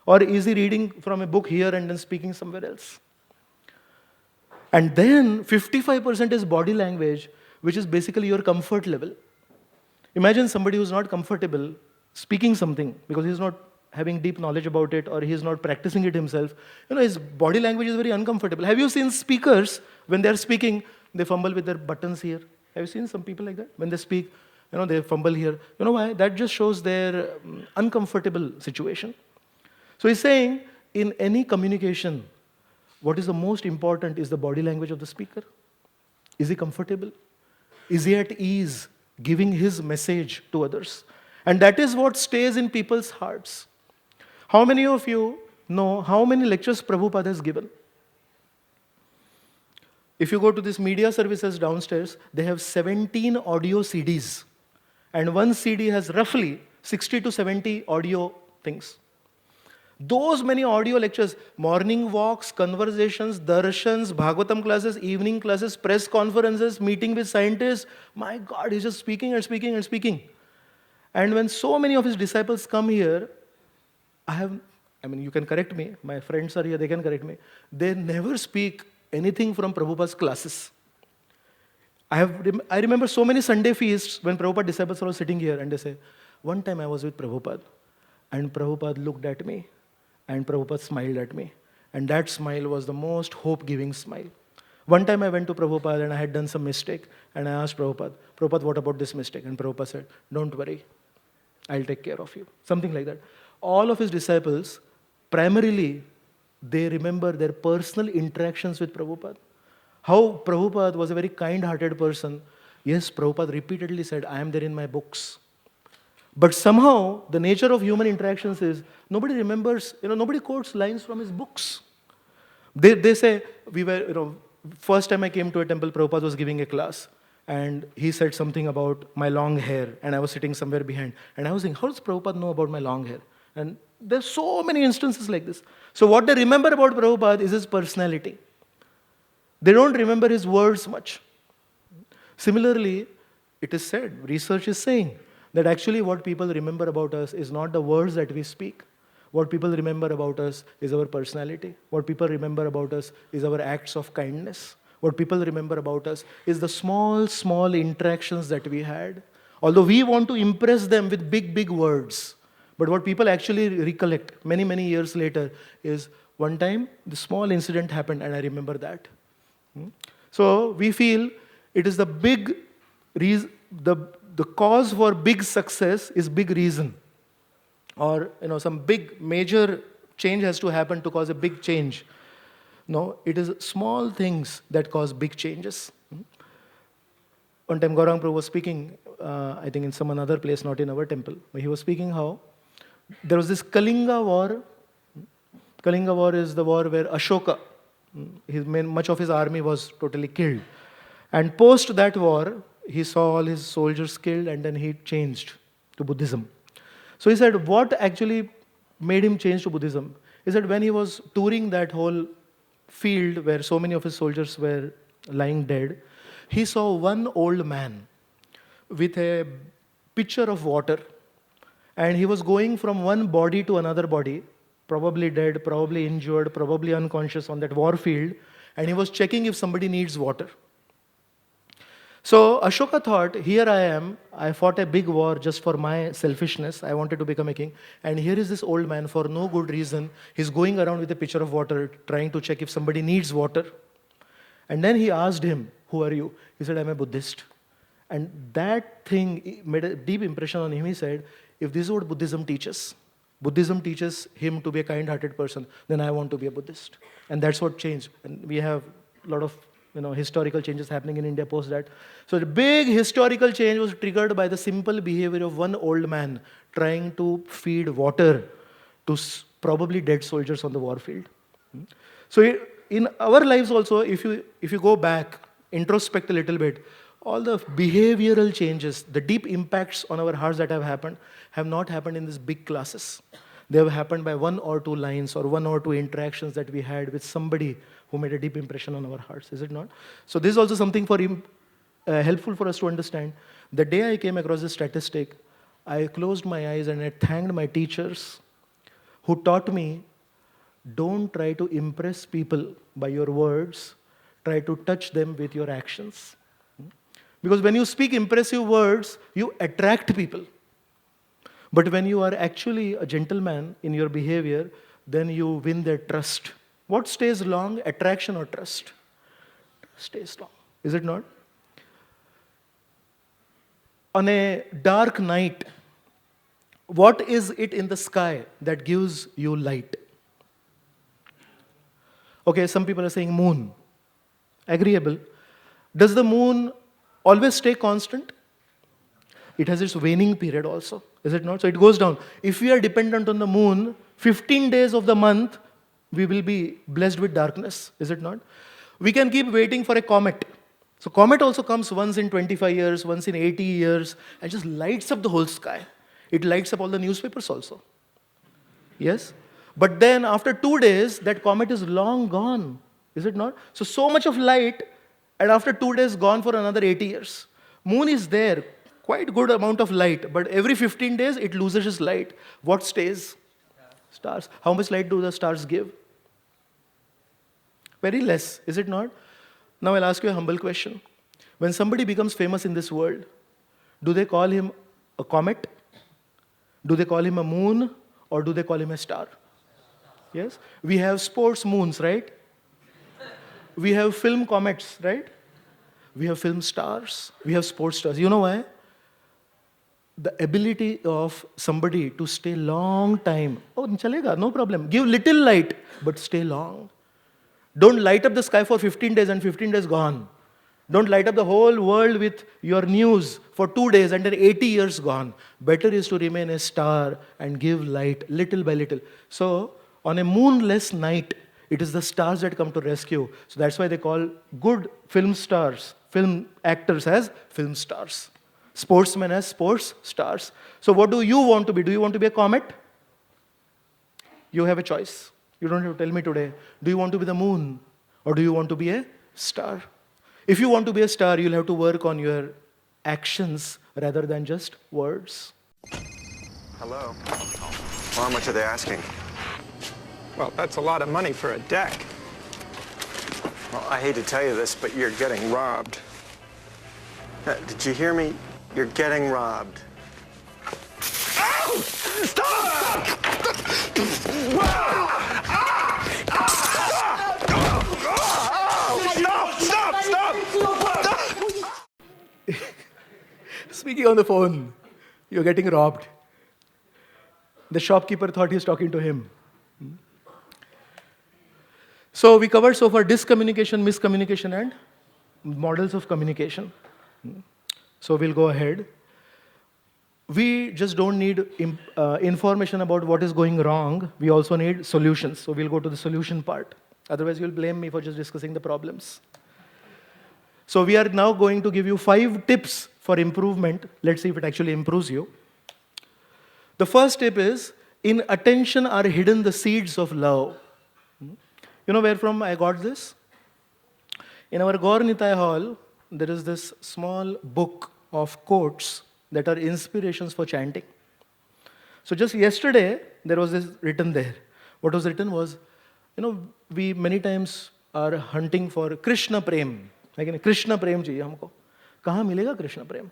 Or is he reading from a book here and then speaking somewhere else? And then 55% is body language, which is basically your comfort level. Imagine somebody who's not comfortable speaking something because he's not having deep knowledge about it or he's not practicing it himself. His body language is very uncomfortable. Have you seen speakers, when they're speaking, they fumble with their buttons here? Have you seen some people like that? When they speak, they fumble here. You know why? That just shows their uncomfortable situation. So he's saying, in any communication, what is the most important is the body language of the speaker. Is he comfortable? Is he at ease giving his message to others? And that is what stays in people's hearts. How many of you know how many lectures Prabhupada has given. If you go to this media services downstairs, they have 17 audio CDs. And one CD has roughly 60 to 70 audio things. Those many audio lectures, morning walks, conversations, darshans, Bhagavatam classes, evening classes, press conferences, meeting with scientists. My God, he's just speaking and speaking and speaking. And when so many of his disciples come here, you can correct me, my friends are here, they can correct me. They never speak anything from Prabhupada's classes. I remember so many Sunday feasts when Prabhupada disciples were sitting here and they say, one time I was with Prabhupada and Prabhupada looked at me and Prabhupada smiled at me. And that smile was the most hope-giving smile. One time I went to Prabhupada and I had done some mistake and I asked Prabhupada, what about this mistake? And Prabhupada said, don't worry, I'll take care of you. Something like that. All of his disciples, primarily, they remember their personal interactions with Prabhupada. How Prabhupada was a very kind-hearted person. Yes, Prabhupada repeatedly said, I am there in my books. But somehow, the nature of human interactions is, nobody remembers, nobody quotes lines from his books. They say, first time I came to a temple, Prabhupada was giving a class. And he said something about my long hair, and I was sitting somewhere behind. And I was thinking, how does Prabhupada know about my long hair? And there's so many instances like this. So what they remember about Prabhupada is his personality. They don't remember his words much. Similarly, it is said, research is saying, that actually what people remember about us is not the words that we speak. What people remember about us is our personality. What people remember about us is our acts of kindness. What people remember about us is the small, small interactions that we had. Although we want to impress them with big, big words. But what people actually recollect many, many years later is one time the small incident happened and I remember that. So we feel it is the big reason, the cause for big success is big reason. Or some big major change has to happen to cause a big change. No, it is small things that cause big changes. One time Gaurang Prabhu was speaking, I think in some another place, not in our temple. He was speaking how there was this Kalinga war. Kalinga war is the war where Ashoka, much of his army was totally killed. And post that war, he saw all his soldiers killed and then he changed to Buddhism. So he said, what actually made him change to Buddhism? He said when he was touring that whole field where so many of his soldiers were lying dead, he saw one old man with a pitcher of water and he was going from one body to another body, probably dead, probably injured, probably unconscious on that war field, and he was checking if somebody needs water. So Ashoka thought, here I am, I fought a big war just for my selfishness, I wanted to become a king, and here is this old man for no good reason, he's going around with a pitcher of water, trying to check if somebody needs water. And then he asked him, who are you? He said, I'm a Buddhist. And that thing made a deep impression on him. He said, if this is what Buddhism teaches him to be a kind-hearted person, then I want to be a Buddhist. And that's what changed. And we have a lot of historical changes happening in India post that. So the big historical change was triggered by the simple behavior of one old man trying to feed water to probably dead soldiers on the war field. So in our lives also, if you go back, introspect a little bit, all the behavioral changes, the deep impacts on our hearts that have not happened in these big classes. They have happened by one or two lines or one or two interactions that we had with somebody who made a deep impression on our hearts, is it not? So this is also something helpful for us to understand. The day I came across this statistic, I closed my eyes and I thanked my teachers who taught me, don't try to impress people by your words, try to touch them with your actions. Because when you speak impressive words, you attract people. But when you are actually a gentleman in your behavior, then you win their trust. What stays long, attraction or trust? Stays long, is it not? On a dark night, what is it in the sky that gives you light? Okay, some people are saying moon. Agreeable. Does the moon always stay constant? It has its waning period also, is it not? So it goes down. If we are dependent on the moon, 15 days of the month, we will be blessed with darkness, is it not? We can keep waiting for a comet. So comet also comes once in 25 years, once in 80 years, and just lights up the whole sky. It lights up all the newspapers also. Yes? But then after 2 days, that comet is long gone, is it not? So much of light, and after 2 days gone for another 80 years. Moon is there, quite good amount of light, but every 15 days it loses its light. What stays? Stars. How much light do the stars give? Very less, is it not? Now I'll ask you a humble question. When somebody becomes famous in this world, do they call him a comet? Do they call him a moon? Or do they call him a star? Yes? We have sports moons, right? We have film comets, right? We have film stars. We have sports stars. You know why? The ability of somebody to stay long time. Oh, chalega, no problem. Give little light, but stay long. Don't light up the sky for 15 days and 15 days gone. Don't light up the whole world with your news for 2 days and then 80 years gone. Better is to remain a star and give light little by little. So, on a moonless night, it is the stars that come to rescue. So that's why they call good film stars, film actors as film stars. Sportsmen as sports stars. So what do you want to be? Do you want to be a comet? You have a choice. You don't have to tell me today. Do you want to be the moon? Or do you want to be a star? If you want to be a star, you'll have to work on your actions rather than just words. Hello. Well, how much are they asking? Well, that's a lot of money for a deck. Well, I hate to tell you this, but you're getting robbed. Did you hear me? You're getting robbed. Ow! Stop! Stop! Speaking on the phone, you're getting robbed. The shopkeeper thought he's talking to him. So we covered so far discommunication, miscommunication, and models of communication. So we'll go ahead. We just don't need information about what is going wrong. We also need solutions. So we'll go to the solution part. Otherwise, you'll blame me for just discussing the problems. So we are now going to give you 5 tips for improvement. Let's see if it actually improves you. The first tip is, in attention are hidden the seeds of love. You know where from I got this? In our Gaur Nitai hall, there is this small book of quotes that are inspirations for chanting. So just yesterday, there was this written there. What was written was, we many times are hunting for Krishna Prem. Like, Krishna Prem चाहिए हमको. कहाँ मिलेगा Krishna Prem?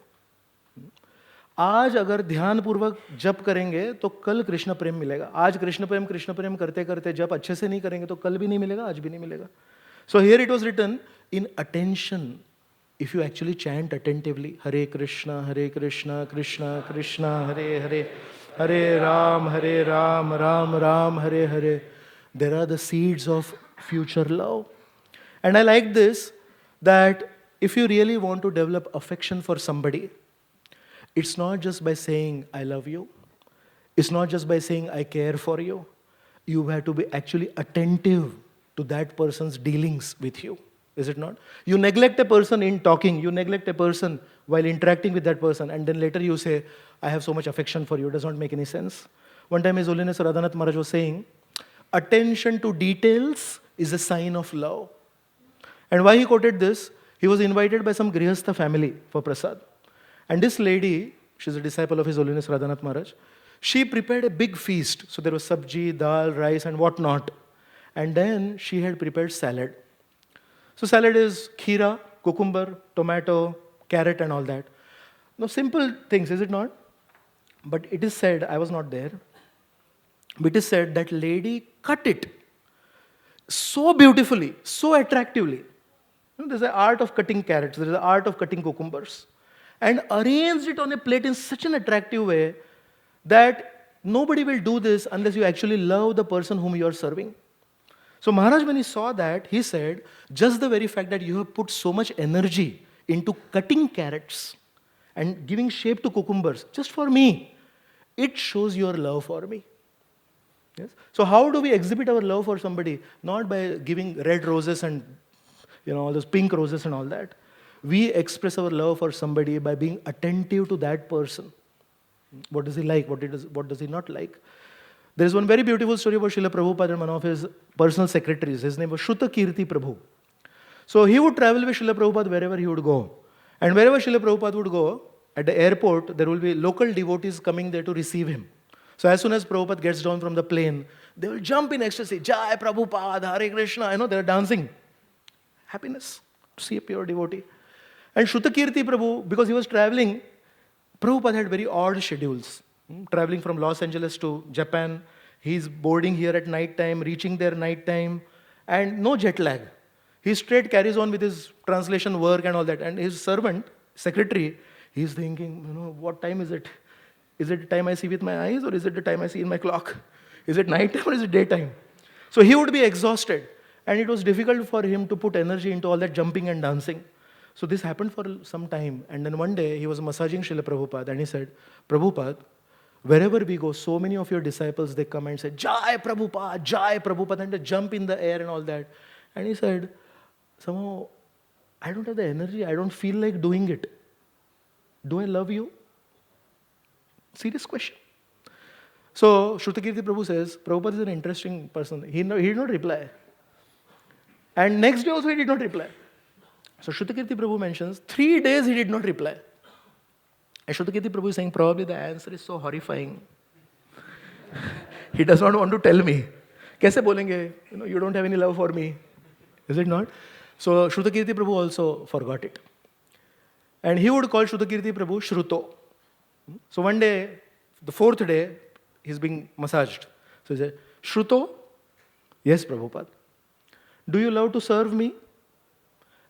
आज अगर ध्यानपूर्वक जप करेंगे तो कल कृष्ण प्रेम मिलेगा. आज कृष्ण प्रेम करते करते जप अच्छे से नहीं करेंगे तो कल भी नहीं मिलेगा, आज भी नहीं मिलेगा. So here it was written, in attention, if you actually chant attentively, Hare Krishna, Krishna Krishna, Hare Hare, Hare Ram, Ram Ram, Hare Hare, there are the seeds of future love. And I like this, that if you really want to develop affection for somebody, it's not just by saying, I love you. It's not just by saying, I care for you. You have to be actually attentive to that person's dealings with you. Is it not? You neglect a person in talking. You neglect a person while interacting with that person. And then later you say, I have so much affection for you. It does not make any sense. One time His Holiness Radhanath Maharaj was saying, attention to details is a sign of love. And why he quoted this? He was invited by some Grihastha family for prasad. And this lady, she's a disciple of His Holiness Radhanath Maharaj, she prepared a big feast. So there was sabji, dal, rice, and whatnot. And then she had prepared salad. So salad is kheera, cucumber, tomato, carrot, and all that. Now, simple things, is it not? But it is said, I was not there, but it is said that lady cut it so beautifully, so attractively. There's an art of cutting carrots, there's an art of cutting cucumbers, and arranged it on a plate in such an attractive way that nobody will do this unless you actually love the person whom you are serving. So Maharaj, when he saw that, he said, just the very fact that you have put so much energy into cutting carrots and giving shape to cucumbers, just for me, it shows your love for me. Yes? So how do we exhibit our love for somebody? Not by giving red roses and all those pink roses and all that. We express our love for somebody by being attentive to that person. What does he like? What does he not like? There is one very beautiful story about Srila Prabhupada and one of his personal secretaries. His name was Shrutakirti Prabhu. So he would travel with Srila Prabhupada wherever he would go. And wherever Srila Prabhupada would go, at the airport, there will be local devotees coming there to receive him. So as soon as Prabhupada gets down from the plane, they will jump in ecstasy. Jai Prabhupada, Hare Krishna. They're dancing. Happiness to see a pure devotee. And Shrutakirti Prabhu, because he was traveling, Prabhupada had very odd schedules. Traveling from Los Angeles to Japan, he's boarding here at night time, reaching there night time, and no jet lag. He straight carries on with his translation work and all that. And his servant, secretary, he's thinking, what time is it? Is it the time I see with my eyes or is it the time I see in my clock? Is it night time or is it daytime? So he would be exhausted. And it was difficult for him to put energy into all that jumping and dancing. So this happened for some time. And then one day he was massaging Srila Prabhupada and he said, Prabhupada, wherever we go, so many of your disciples, they come and say, Jai Prabhupada, and they jump in the air and all that. And he said, somehow, I don't have the energy. I don't feel like doing it. Do I love you? Serious question. So Shrutakirti Prabhu says, Prabhupada is an interesting person. He did not reply. And next day also he did not reply. So Shrutakirti Prabhu mentions, 3 days he did not reply. And Shrutakirti Prabhu is saying, probably the answer is so horrifying. He does not want to tell me. Kaise bolenge? You don't have any love for me. Is it not? So Shrutakirti Prabhu also forgot it. And he would call Shrutakirti Prabhu Shruto. So one day, the 4th day, he's being massaged. So he said, Shruto? Yes, Prabhupada. Do you love to serve me?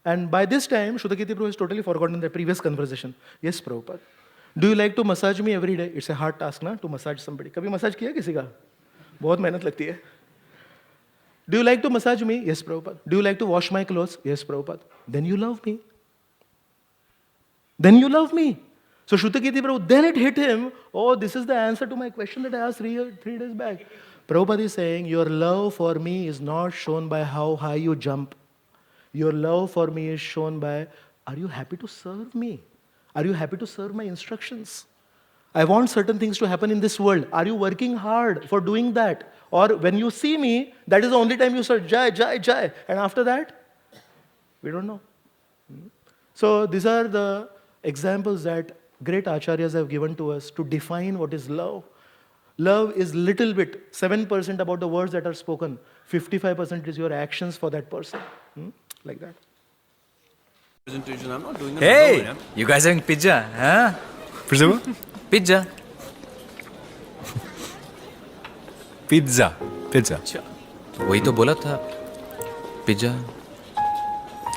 And by this time, Shrutakirti Prabhu has totally forgotten the previous conversation. Yes, Prabhupada. Do you like to massage me every day? It's a hard task, na, to massage somebody. कभी massage किया किसी का? बहुत मेहनत लगती है. Do you like to massage me? Yes, Prabhupada. Do you like to wash my clothes? Yes, Prabhupada. Then you love me. Then you love me. So Shrutakirti Prabhu, then it hit him, oh, this is the answer to my question that I asked 3 days back. Prabhupada is saying, your love for me is not shown by how high you jump. Your love for me is shown by, are you happy to serve me? Are you happy to serve my instructions? I want certain things to happen in this world. Are you working hard for doing that? Or when you see me, that is the only time you say, Jai, Jai, Jai. And after that, we don't know. So these are the examples that great acharyas have given to us to define what is love. Love is little bit, 7% about the words that are spoken. 55% is your actions for that person. Like that. Presentation, I'm not doing Hey, you guys having pizza, huh? Preserver? Pizza. Pizza. Pizza. वही तो बोला था pizza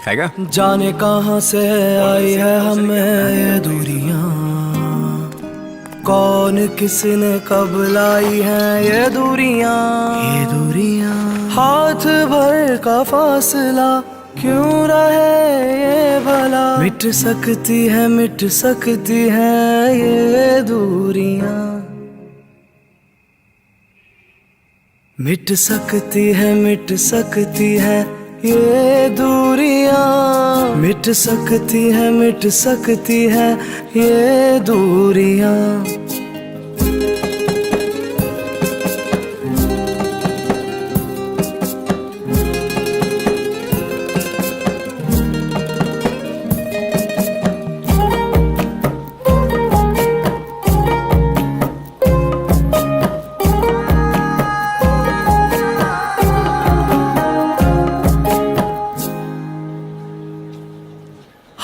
खाएगा? जाने कहाँ से आई है हमें ये दूरियां, कौन किसने कब लाई है ये दूरियां, हाथ भर का फासला क्यों रहे ये भला, मिट सकती है ये दूरियां, मिट सकती है ये दूरियां, मिट सकती है ये दूरियां।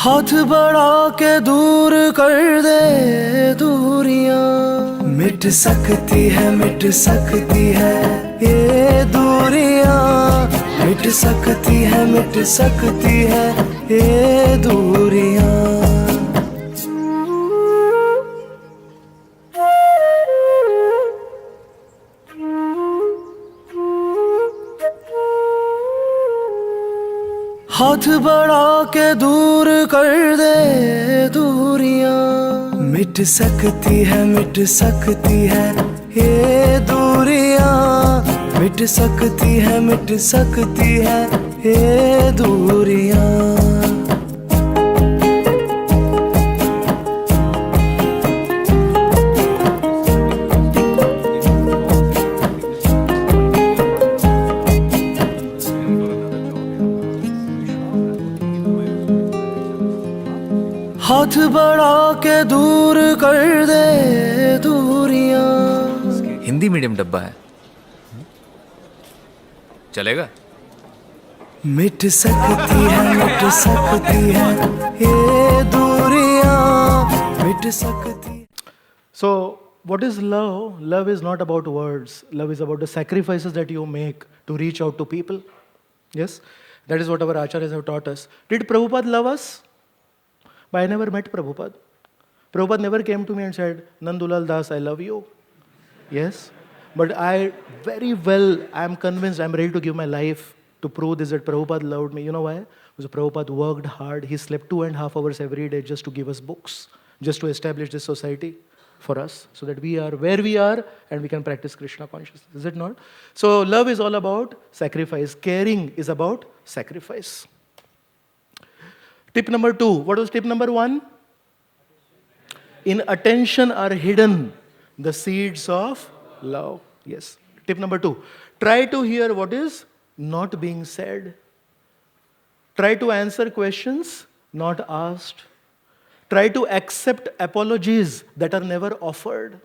हाथ बढ़ा के दूर कर दे दूरियां, मिट सकती है ये दूरियां, मिट सकती है ये दूरियां। हाथ बढ़ा के दूर कर दे दूरियां, मिट सकती है ये दूरियां, मिट सकती है ये दूरियां। हाथ बढ़ा के दूर कर दे दूरियां। हिंदी मीडियम डब्बा है, चलेगा? मिट सकती है ये दूरियां, मिट सकती। So, what is love? Love is not about words. Love is about the sacrifices that you make to reach out to people. Yes? That is what our acharyas have taught us. Did Prabhupada love us? But I never met Prabhupada. Prabhupada never came to me and said, Nandulal Das, I love you. Yes? But I am convinced, I'm ready to give my life to prove this, that Prabhupada loved me. You know why? Because Prabhupada worked hard. He slept 2.5 hours every day just to give us books, just to establish this society for us, so that we are where we are and we can practice Krishna consciousness. Is it not? So love is all about sacrifice. Caring is about sacrifice. Tip number 2. What was tip number 1? In attention are hidden the seeds of love. Yes. Tip number 2. Try to hear what is not being said. Try to answer questions not asked. Try to accept apologies that are never offered.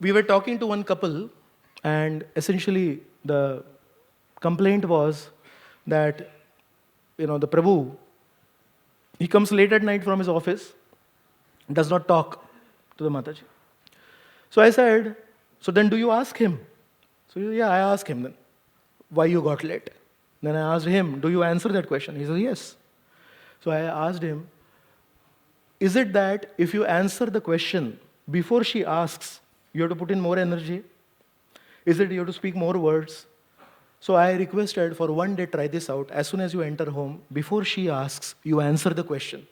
We were talking to one couple, and essentially the complaint was that, the Prabhu, he comes late at night from his office, does not talk to the Mataji. So I said, so then do you ask him? So yeah, I asked him then, why you got late? Then I asked him, do you answer that question? He said, yes. So I asked him, is it that if you answer the question before she asks, you have to put in more energy? Is it you have to speak more words? So I requested for one day, try this out. As soon as you enter home, before she asks, you answer the question.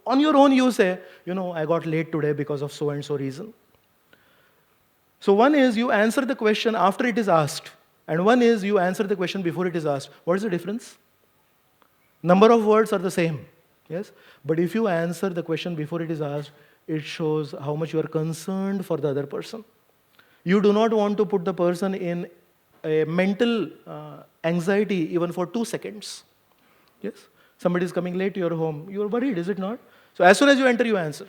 On your own, you say, I got late today because of so and so reason. So one is you answer the question after it is asked, and one is you answer the question before it is asked. What is the difference? Number of words are the same, yes? But if you answer the question before it is asked, it shows how much you are concerned for the other person. You do not want to put the person in a mental anxiety even for 2 seconds. Yes? Somebody is coming late to your home. You are worried, is it not? So as soon as you enter, you answer.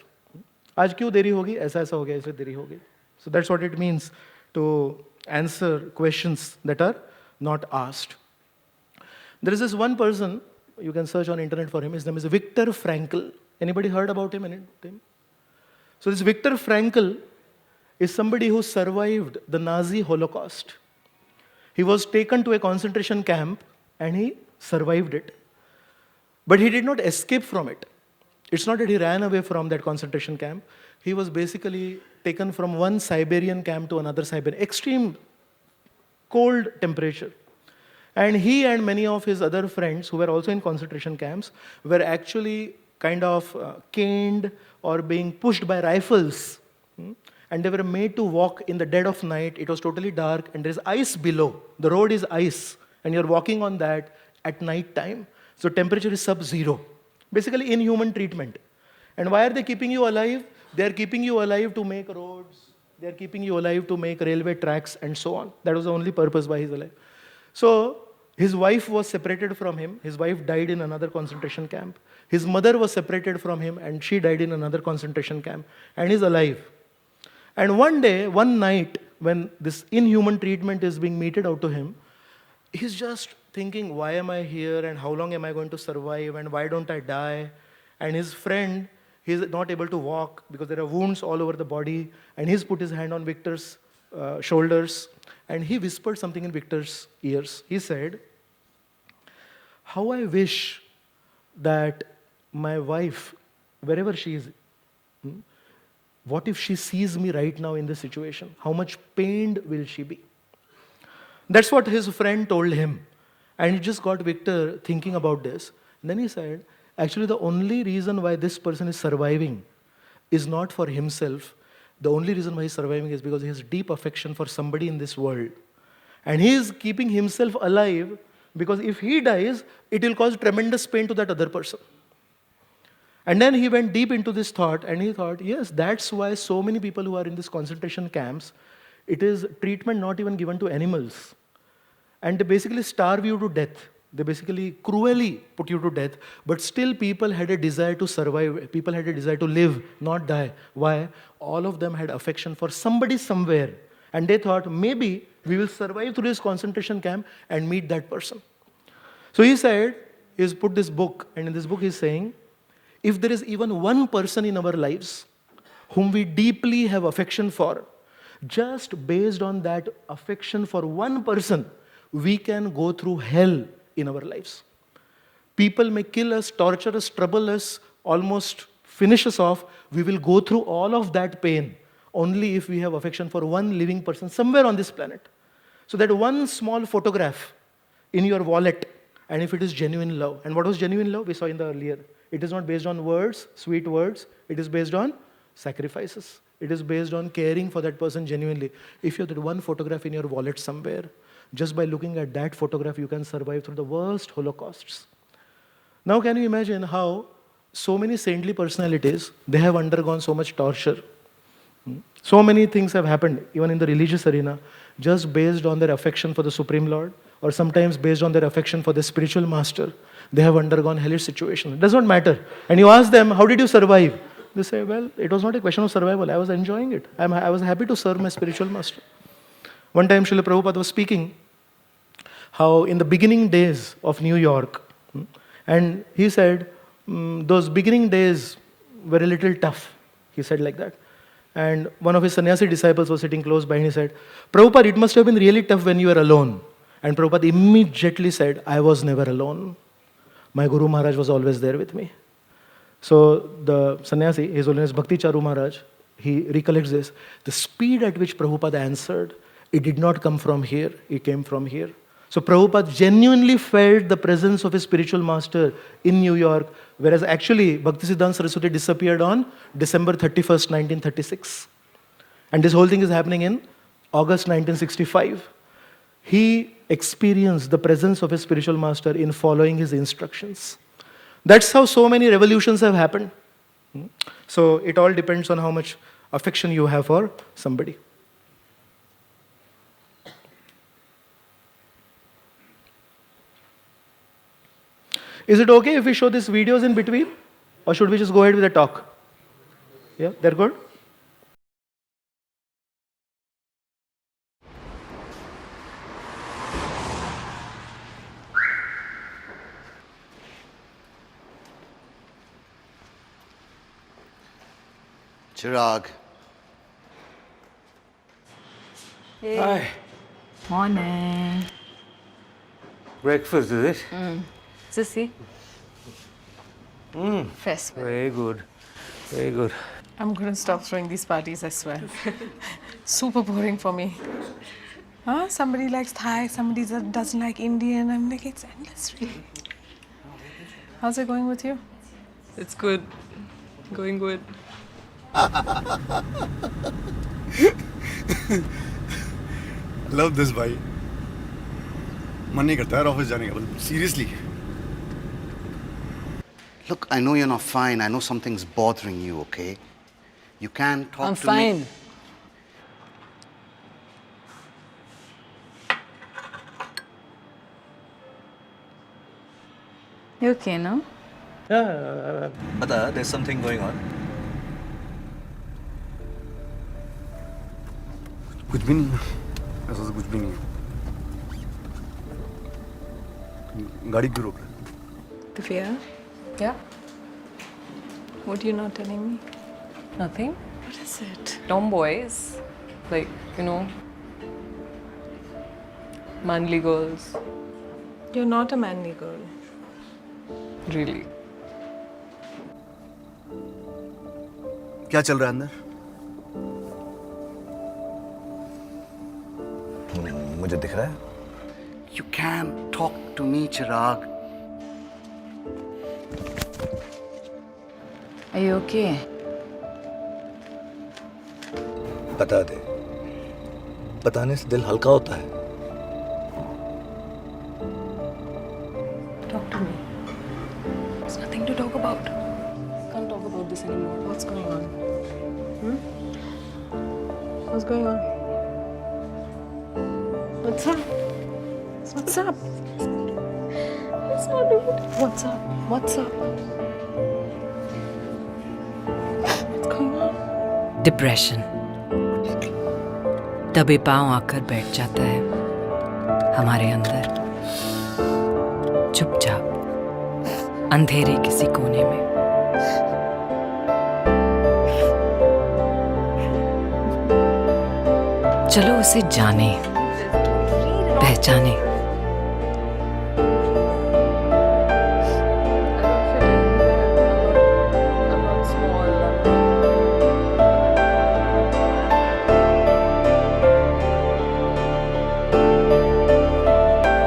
आज क्यों देरी होगी? ऐसा हो गया, इसलिए देरी होगी. So that's what it means to answer questions that are not asked. There is this one person, you can search on internet for him. His name is Viktor Frankl. Anybody heard about him? So this Viktor Frankl is somebody who survived the Nazi Holocaust. He was taken to a concentration camp and he survived it. But he did not escape from it. It's not that he ran away from that concentration camp. He was basically taken from one Siberian camp to another Siberian, extreme cold temperature. And he and many of his other friends who were also in concentration camps were actually kind of caned or being pushed by rifles. And they were made to walk in the dead of night. It was totally dark and there is ice below. The road is ice and you're walking on that at night time. So temperature is sub-zero. Basically inhuman treatment. And why are they keeping you alive? They are keeping you alive to make roads. They are keeping you alive to make railway tracks and so on. That was the only purpose why he's alive. So his wife was separated from him. His wife died in another concentration camp. His mother was separated from him and she died in another concentration camp. And he's alive. And one day, one night, when this inhuman treatment is being meted out to him, he's just thinking, why am I here and how long am I going to survive and why don't I die? And his friend, he's not able to walk because there are wounds all over the body. And he's put his hand on Victor's shoulders and he whispered something in Victor's ears. He said, how I wish that my wife, wherever she is, what if she sees me right now in this situation? How much pained will she be? That's what his friend told him. And it just got Victor thinking about this. And then he said, actually the only reason why this person is surviving is not for himself. The only reason why he's surviving is because he has deep affection for somebody in this world. And he is keeping himself alive because if he dies, it will cause tremendous pain to that other person. And then he went deep into this thought and he thought, yes, that's why so many people who are in these concentration camps, it is treatment not even given to animals. And they basically starve you to death. They basically cruelly put you to death. But still people had a desire to survive. People had a desire to live, not die. Why? All of them had affection for somebody somewhere. And they thought, maybe we will survive through this concentration camp and meet that person. So he said, he's put this book, and in this book he's saying, if there is even one person in our lives whom we deeply have affection for, just based on that affection for one person, we can go through hell in our lives. People may kill us, torture us, trouble us, almost finish us off. We will go through all of that pain only if we have affection for one living person somewhere on this planet. So that one small photograph in your wallet, and if it is genuine love. And what was genuine love? We saw in the earlier. It is not based on words, sweet words. It is based on sacrifices. It is based on caring for that person genuinely. If you have that one photograph in your wallet somewhere, just by looking at that photograph, you can survive through the worst holocausts. Now can you imagine how so many saintly personalities, they have undergone so much torture. So many things have happened, even in the religious arena, just based on their affection for the Supreme Lord, or sometimes based on their affection for the spiritual master. They have undergone hellish situations. It does not matter. And you ask them, how did you survive? They say, well, it was not a question of survival. I was enjoying it. I was happy to serve my spiritual master. One time, Srila Prabhupada was speaking how in the beginning days of New York, and he said, those beginning days were a little tough. He said like that. And one of his sannyasi disciples was sitting close by and he said, Prabhupada, it must have been really tough when you were alone. And Prabhupada immediately said, I was never alone. My Guru Maharaj was always there with me. So the sannyasi, His Holiness Bhakti Charu Maharaj, he recollects this. The speed at which Prabhupada answered, it did not come from here, it came from here. So Prabhupada genuinely felt the presence of his spiritual master in New York, whereas actually Bhaktisiddhanta Saraswati disappeared on December 31st, 1936. And this whole thing is happening in August 1965. He experienced the presence of his spiritual master in following his instructions. That's how so many revolutions have happened. So it all depends on how much affection you have for somebody. Is it okay if we show these videos in between? Or should we just go ahead with the talk? Yeah, they're good? Chirag. Hey. Hi. Morning. Breakfast, is it? Sissy. Fresh. Very good. Very good. I'm going to stop throwing these parties, I swear. Super boring for me. Huh? Somebody likes Thai, somebody doesn't like Indian. I'm like, it's endless, really. How's it going with you? It's good. Going good. Love this bhai. मन नहीं करता है office जाने का, but seriously. Look, I know you're not fine. I know something's bothering you, okay? You can talk I'm to fine. me. You okay, no? Yeah. Bata, there's something going on. कुछ भी नहीं है, ऐसा तो कुछ भी नहीं है. गाड़ी क्यों रोक रहे हैं? Divya? Yeah? What are you not telling me? Nothing. What is it? Tomboys. Like, you know, manly girls. You're not a manly girl. Really. क्या चल रहा है अंदर? मुझे दिख रहा है? You can talk to me, Chirag. Are you okay? बता दे, बताने से दिल हल्का होता है। Talk to me. There's nothing to talk about. Can't talk about this anymore. What's going on? What's going on? What's up? What's up? It's not good. What's up? What's up? What's going on? Depression दबे पांव आकर बैठ जाता है हमारे अंदर, चुपचाप अंधेरे किसी कोने में। चलो उसे जाने, पहचाने।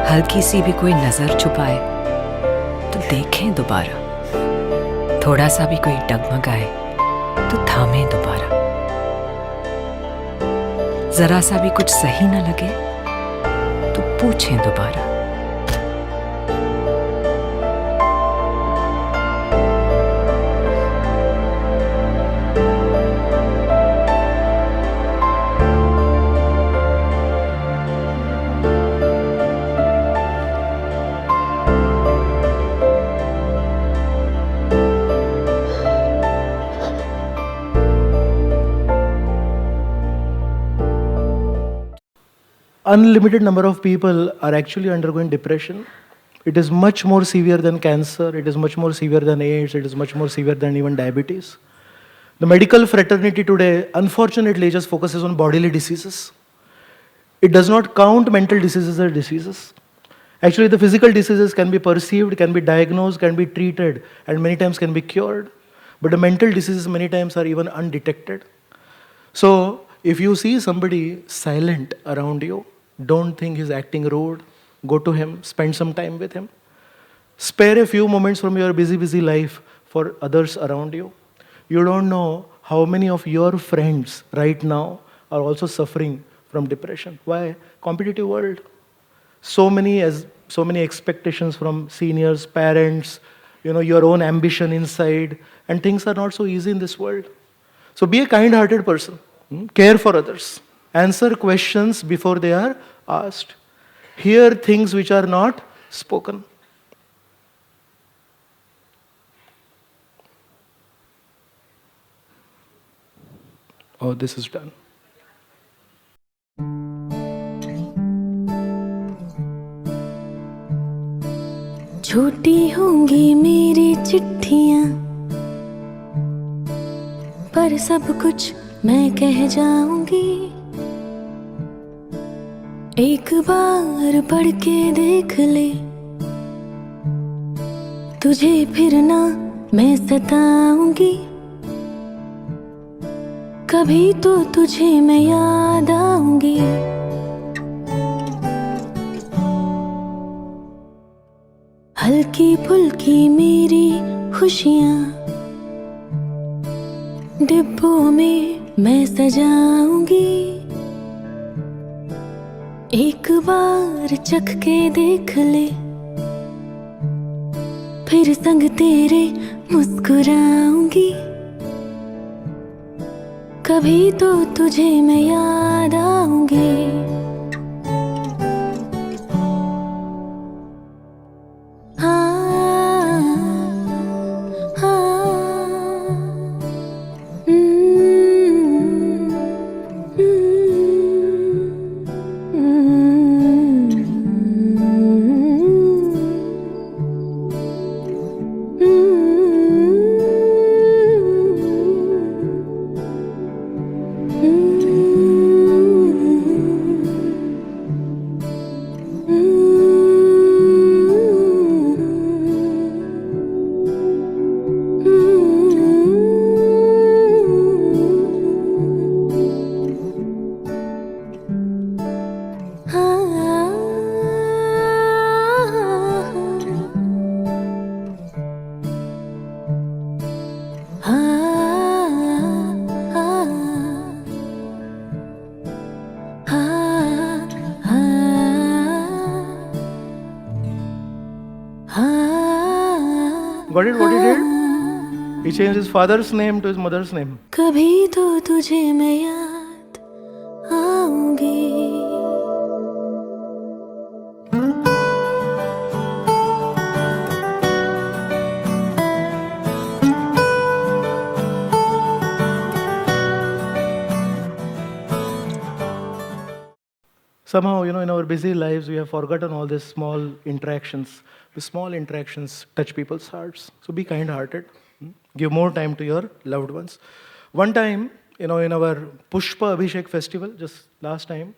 हल्की सी भी कोई नजर छुपाए तो देखें दोबारा, थोड़ा सा भी कोई डगमगाए तो थामे दोबारा, जरा सा भी कुछ सही न लगे तो पूछें दोबारा। Unlimited number of people are actually undergoing depression. It is much more severe than cancer. It is much more severe than AIDS. It is much more severe than even diabetes. The medical fraternity today, unfortunately, just focuses on bodily diseases. It does not count mental diseases as diseases. Actually, the physical diseases can be perceived, can be diagnosed, can be treated, and many times can be cured. But the mental diseases many times are even undetected. So, if you see somebody silent around you, don't think he's acting rude. Go to him, spend some time with him. Spare a few moments from your busy life for others around you. You don't know how many of your friends right now are also suffering from depression. Why? Competitive world. So many expectations from seniors, parents, your own ambition inside, and things are not so easy in this world. So be a kind-hearted person. Care for others. Answer questions before they are asked. Hear things which are not spoken. Oh, this is done. छोटी होंगी मेरी चिट्ठियां, पर सब कुछ मैं कह जाऊंगी। एक बार पढ़ के देख ले, तुझे फिर ना मैं सताऊंगी। कभी तो तुझे मैं याद आऊंगी। हल्की फुल्की मेरी खुशियां डिब्बों में मैं सजाऊंगी। एक बार चख के देख ले, फिर संग तेरे मुस्कुराऊंगी। कभी तो तुझे मैं याद आऊंगी। Got it? What he did? He changed his father's name to his mother's name. कभी तो तुझे मैं याद आऊंगी. Somehow, in our busy lives, we have forgotten all these small interactions. The small interactions touch people's hearts. So be kind-hearted. Give more time to your loved ones. One time, in our Pushpa Abhishek festival, just last time,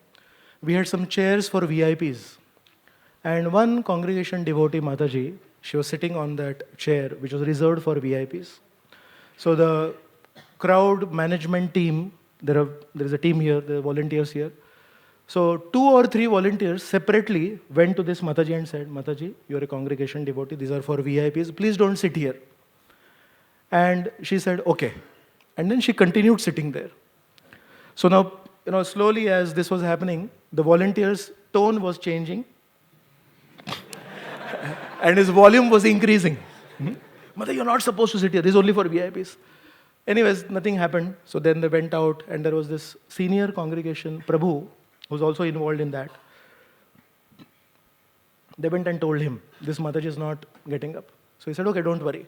we had some chairs for VIPs. And one congregation devotee, Mataji, she was sitting on that chair, which was reserved for VIPs. So the crowd management team, there is a team here, there are volunteers here. So 2 or 3 volunteers separately went to this Mataji and said, Mataji, you're a congregation devotee, these are for VIPs, please don't sit here. And she said, okay. And then she continued sitting there. So now, slowly as this was happening, the volunteer's tone was changing and his volume was increasing. Mother, you're not supposed to sit here, this is only for VIPs. Anyways, nothing happened. So then they went out and there was this senior congregation, Prabhu, who's also involved in that. They went and told him, this Mataji is not getting up. So he said, okay, don't worry.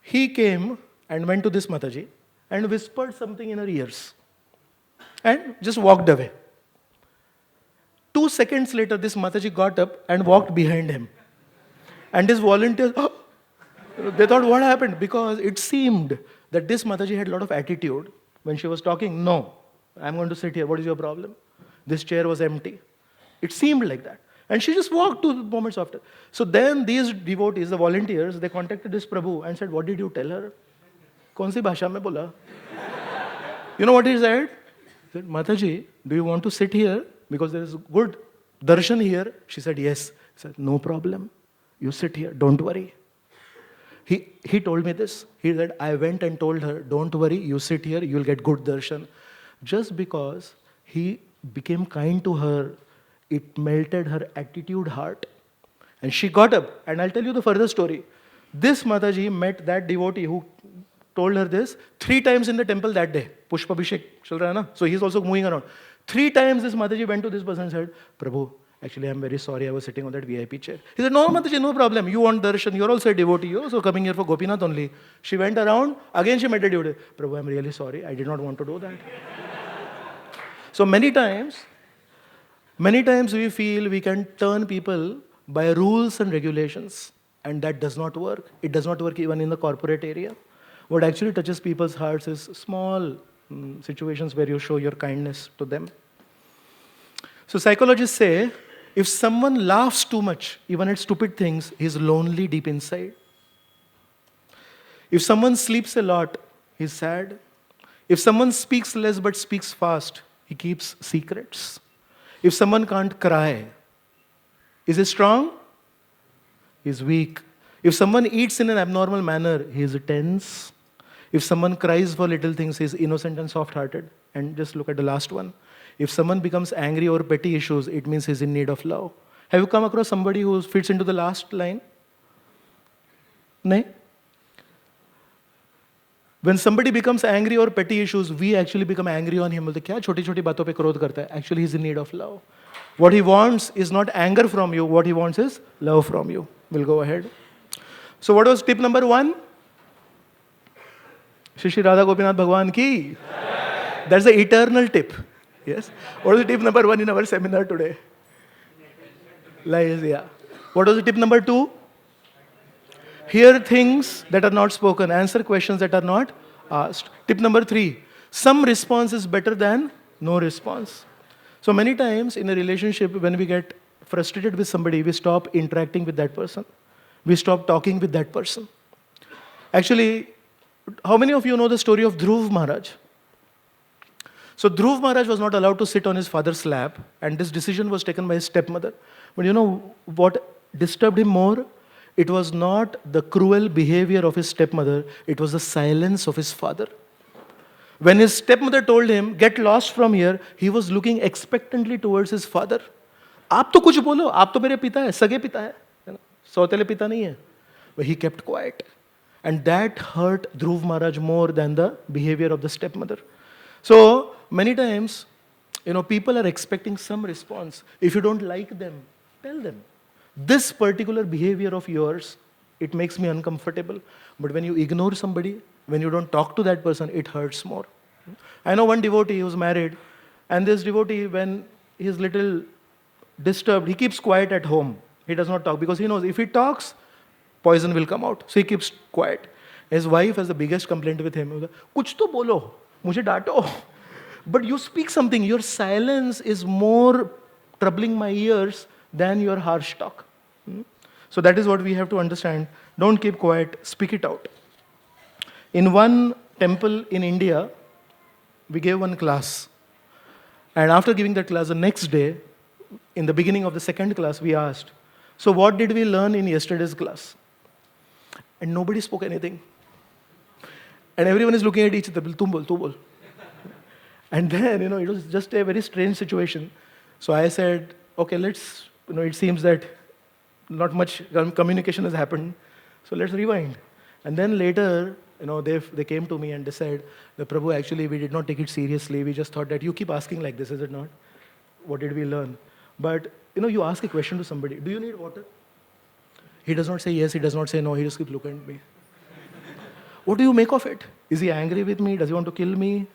He came and went to this Mataji and whispered something in her ears and just walked away. 2 seconds later, this Mataji got up and walked behind him. And his volunteers, they thought, what happened? Because it seemed that this Mataji had a lot of attitude when she was talking. No, I'm going to sit here. What is your problem? This chair was empty. It seemed like that. And she just walked 2 moments after. So then these devotees, the volunteers, they contacted this Prabhu and said, what did you tell her? Kaun si bhasha mein bola? You know what he said? He said, Mataji, do you want to sit here? Because there is good darshan here. She said, yes. He said, no problem. You sit here. Don't worry. He told me this. He said, I went and told her, don't worry, you sit here, you'll get good darshan. Just because he became kind to her, it melted her attitude heart. And she got up. And I'll tell you the further story. This Mataji met that devotee who told her this 3 times in the temple that day. Pushpa Abhishek chal raha hai na? So he's also moving around. 3 times this Mataji went to this person and said, Prabhu, actually I'm very sorry, I was sitting on that VIP chair. He said, no Mataji, no problem. You want darshan, you're also a devotee, you're also coming here for Gopinath only. She went around, again she met a devotee. Prabhu, I'm really sorry, I did not want to do that. So many times we feel we can turn people by rules and regulations, and that does not work. It does not work even in the corporate area. What actually touches people's hearts is small situations where you show your kindness to them. So psychologists say, if someone laughs too much, even at stupid things, he's lonely deep inside. If someone sleeps a lot, he's sad. If someone speaks less but speaks fast, he keeps secrets. If someone can't cry, is he strong? He's weak. If someone eats in an abnormal manner, he is tense. If someone cries for little things, he is innocent and soft-hearted. And just look at the last one. If someone becomes angry over petty issues, it means he's in need of love. Have you come across somebody who fits into the last line? No? When somebody becomes angry over petty issues, we actually become angry on him. Kya choti-choti baaton pe krodh karta hai? Actually, he's in need of love. What he wants is not anger from you. What he wants is love from you. We'll go ahead. So what was tip number 1? Shri Radha Gopinath Bhagwan ki. That's the eternal tip. Yes. What was the tip number 1 in our seminar today? Lies, yeah. What was the tip number 2? Hear things that are not spoken. Answer questions that are not asked. Tip number 3. Some response is better than no response. So many times in a relationship, when we get frustrated with somebody, we stop interacting with that person. We stop talking with that person. Actually, how many of you know the story of Dhruv Maharaj? So Dhruv Maharaj was not allowed to sit on his father's lap, and this decision was taken by his stepmother. But you know what disturbed him more? It was not the cruel behavior of his stepmother, it was the silence of his father. When his stepmother told him, get lost from here, he was looking expectantly towards his father. आप तो कुछ बोलो, आप तो मेरे पिता है, सगे पिता है, सौतेले पिता नहीं है. but he kept quiet. And that hurt Dhruv Maharaj more than the behavior of the stepmother. So many times, people are expecting some response. If you don't like them, tell them. This particular behavior of yours, it makes me uncomfortable. But when you ignore somebody, when you don't talk to that person, it hurts more. I know one devotee who's married, and this devotee, when he's little disturbed, he keeps quiet at home. He does not talk because he knows if he talks, poison will come out. So he keeps quiet. His wife has the biggest complaint with him. Kuch to bolo, mujhe daato. But you speak something. Your silence is more troubling my ears than your harsh talk. So that is what we have to understand. Don't keep quiet, speak it out. In one temple in India, we gave one class. And after giving that class, the next day, in the beginning of the second class, we asked, so what did we learn in yesterday's class? And nobody spoke anything. And everyone is looking at each other, tum bol. And then, it was just a very strange situation. So I said, okay, let's, it seems that not much communication has happened, so let's rewind. And then later, they came to me and they said, Prabhu, actually, we did not take it seriously. We just thought that you keep asking like this, is it not? What did we learn? But, you ask a question to somebody, do you need water? He does not say yes, he does not say no, he just keeps looking at me. What do you make of it? Is he angry with me? Does he want to kill me?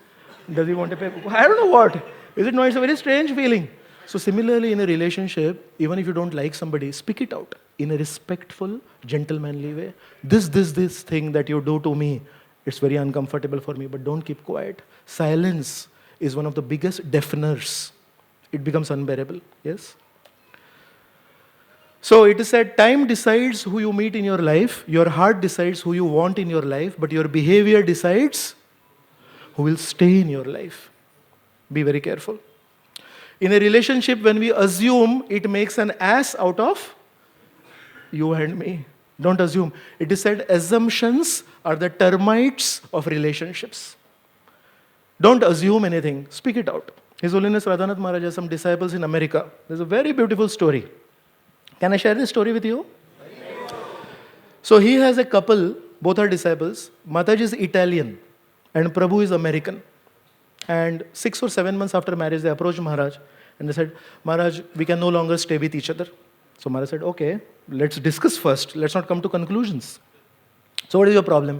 Does he want to pay? I don't know what. Is it not? It's a very strange feeling. So similarly, in a relationship, even if you don't like somebody, speak it out in a respectful, gentlemanly way. This thing that you do to me, it's very uncomfortable for me, but don't keep quiet. Silence is one of the biggest deafeners. It becomes unbearable, yes? So it is said, time decides who you meet in your life, your heart decides who you want in your life, but your behavior decides who will stay in your life. Be very careful. In a relationship, when we assume, it makes an ass out of you and me. Don't assume. It is said, assumptions are the termites of relationships. Don't assume anything. Speak it out. His Holiness Radhanath Maharaj has some disciples in America. There's a very beautiful story. Can I share this story with you? So he has a couple, both are disciples. Mataji is Italian and Prabhu is American. And 6 or 7 months after marriage, they approached Maharaj and they said, Maharaj, we can no longer stay with each other. So Maharaj said, okay, let's discuss first. Let's not come to conclusions. So what is your problem?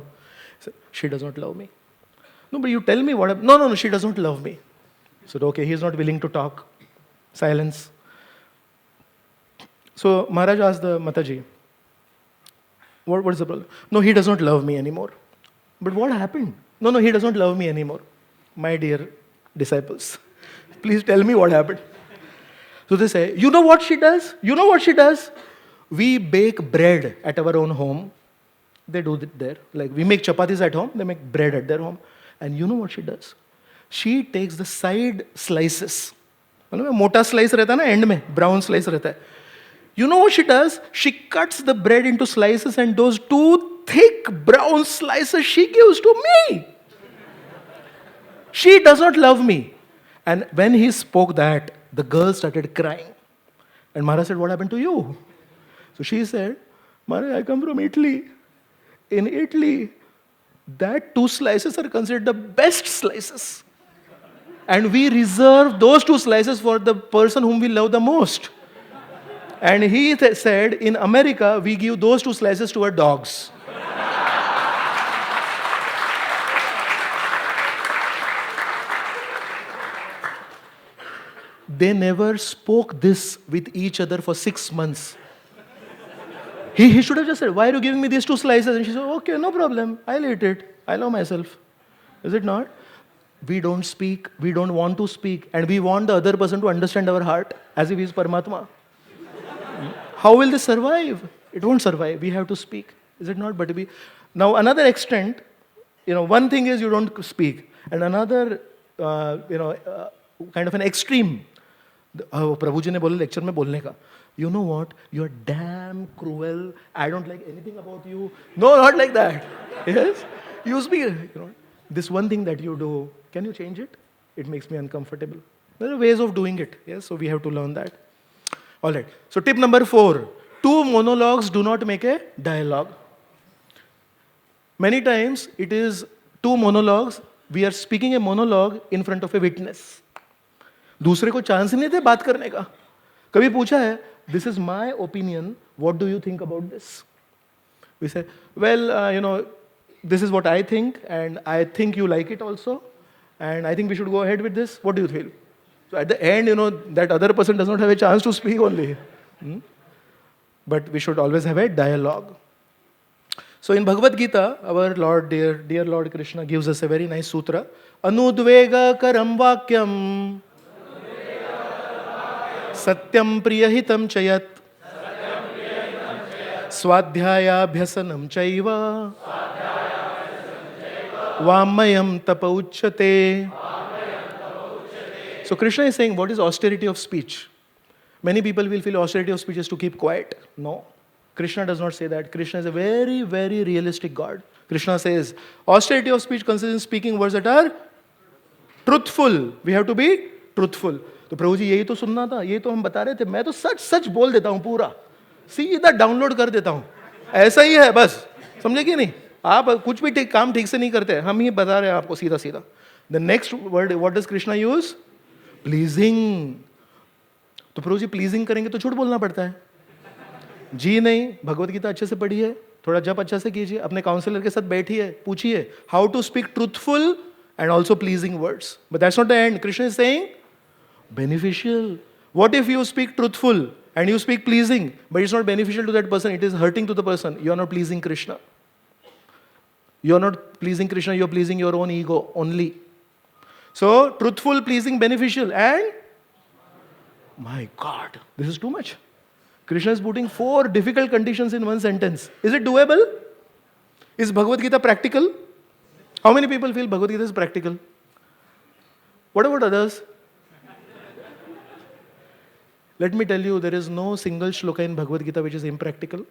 He said, she does not love me. No, but you tell me what. No, she does not love me. He said, okay, he is not willing to talk. Silence. So Maharaj asked the Mataji, what is the problem? No, he does not love me anymore. But what happened? No, he does not love me anymore. My dear disciples, please tell me what happened. So they say, you know what she does? You know what she does? We bake bread at our own home. They do it there. Like we make chapatis at home, they make bread at their home. And you know what she does? She takes the side slices. Mota slice rehta hai na end mein, brown slice rehta hai. You know what she does? She cuts the bread into slices and those 2 thick brown slices she gives to me. She does not love me. And when he spoke that, the girl started crying. And Maharaj said, what happened to you? So she said, Maharaj, I come from Italy. In Italy, that 2 slices are considered the best slices. And we reserve those 2 slices for the person whom we love the most. And he said, in America, we give those 2 slices to our dogs. They never spoke this with each other for 6 months. He should have just said, why are you giving me these 2 slices? And she said, okay, no problem. I'll eat it. I love myself. Is it not? We don't speak. We don't want to speak. And we want the other person to understand our heart as if he is Paramatma. How will they survive? It won't survive. We have to speak. Is it not? But now another extent, one thing is you don't speak. And another, kind of an extreme. Prabhu ji ne bole lecture mein bolne ka. You know what? You're damn cruel. I don't like anything about you. No, not like that. Yes? You speak. This one thing that you do, can you change it? It makes me uncomfortable. There are ways of doing it. Yes? So we have to learn that. All right. So tip number 4. 2 monologues do not make a dialogue. Many times it is two monologues. We are speaking a monologue in front of a witness. दूसरे को chance नहीं थे बात करने का. कभी पूछा है, this is my opinion, what do you think about this? We say, well, this is what I think, and I think you like it also, and I think we should go ahead with this. What do you feel? So at the end, that other person does not have a chance to speak only. But we should always have a dialogue. So in Bhagavad Gita, our Lord, dear Lord Krishna gives us a very nice sutra. Anudvega karam vakyam satyam priyahitam chayat swadhyayabhyasanam chaiva vamayam tapa uchyate. So Krishna is saying, what is austerity of speech? Many people will feel austerity of speech is to keep quiet. No. Krishna does not say that. Krishna is a very, very realistic God. Krishna says, austerity of speech consists in speaking words that are truthful. We have to be truthful. तो प्रभु जी यही तो सुनना था, यही तो हम बता रहे थे. मैं तो सच सच बोल देता हूँ पूरा, सीधा डाउनलोड कर देता हूँ. ऐसा ही है बस, समझे कि नहीं? आप कुछ भी काम ठीक से नहीं करते, हम ही बता रहे हैं आपको सीधा सीधा. The next word, what does Krishna use? Pleasing. तो प्रभु जी प्लीजिंग करेंगे तो झूठ बोलना पड़ता है. जी नहीं, भगवत गीता अच्छे से पढ़िए, थोड़ा जप अच्छा से कीजिए, अपने काउंसलर के साथ बैठिए, पूछिए how to speak truthful and also pleasing words. But that's not the end. Krishna is saying beneficial. What if you speak truthful and you speak pleasing, but it's not beneficial to that person, it is hurting to the person? You are not pleasing Krishna. You are not pleasing Krishna, you are pleasing your own ego only. So, truthful, pleasing, beneficial, and my God, this is too much. Krishna is putting 4 difficult conditions in one sentence. Is it doable? Is Bhagavad Gita practical? How many people feel Bhagavad Gita is practical? What about others? Let me tell you, there is no single shloka in Bhagavad Gita which is impractical.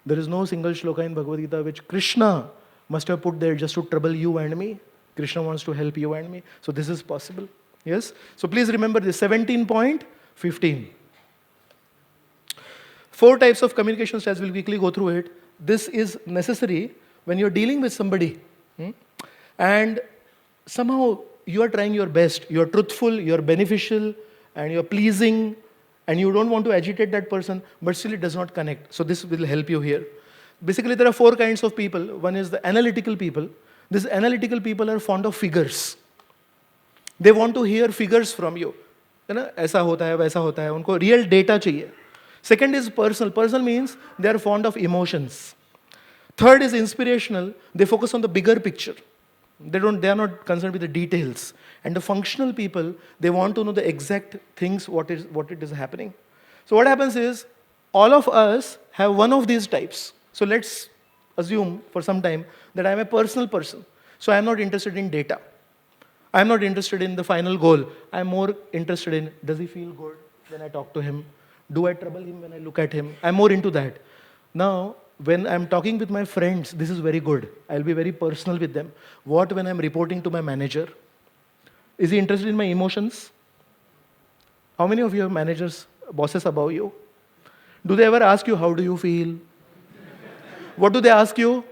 There is no single shloka in Bhagavad Gita which Krishna must have put there just to trouble you and me. Krishna wants to help you and me. So this is possible. Yes? So please remember this, 17.15. 4 types of communication styles, we'll quickly go through it. This is necessary when you're dealing with somebody. And somehow you are trying your best. You're truthful, you're beneficial, and you're pleasing, and you don't want to agitate that person, but still it does not connect. So this will help you here. Basically, there are 4 kinds of people. One is the analytical people. These analytical people are fond of figures. They want to hear figures from you. ऐसा होता है, वैसा होता है. उनको real data चाहिए. Second is personal. Personal means they are fond of emotions. Third is inspirational. They focus on the bigger picture. They are not concerned with the details. And the functional people, they want to know the exact things, what it is happening. So what happens is, all of us have one of these types. So let's assume for some time that I am a personal person. So I am not interested in data. I am not interested in the final goal. I am more interested in, does he feel good when I talk to him? Do I trouble him when I look at him? I am more into that. Now, when I am talking with my friends, this is very good. I will be very personal with them. What when I am reporting to my manager? Is he interested in my emotions? How many of you have managers, bosses above you? Do they ever ask you, how do you feel? What do they ask you?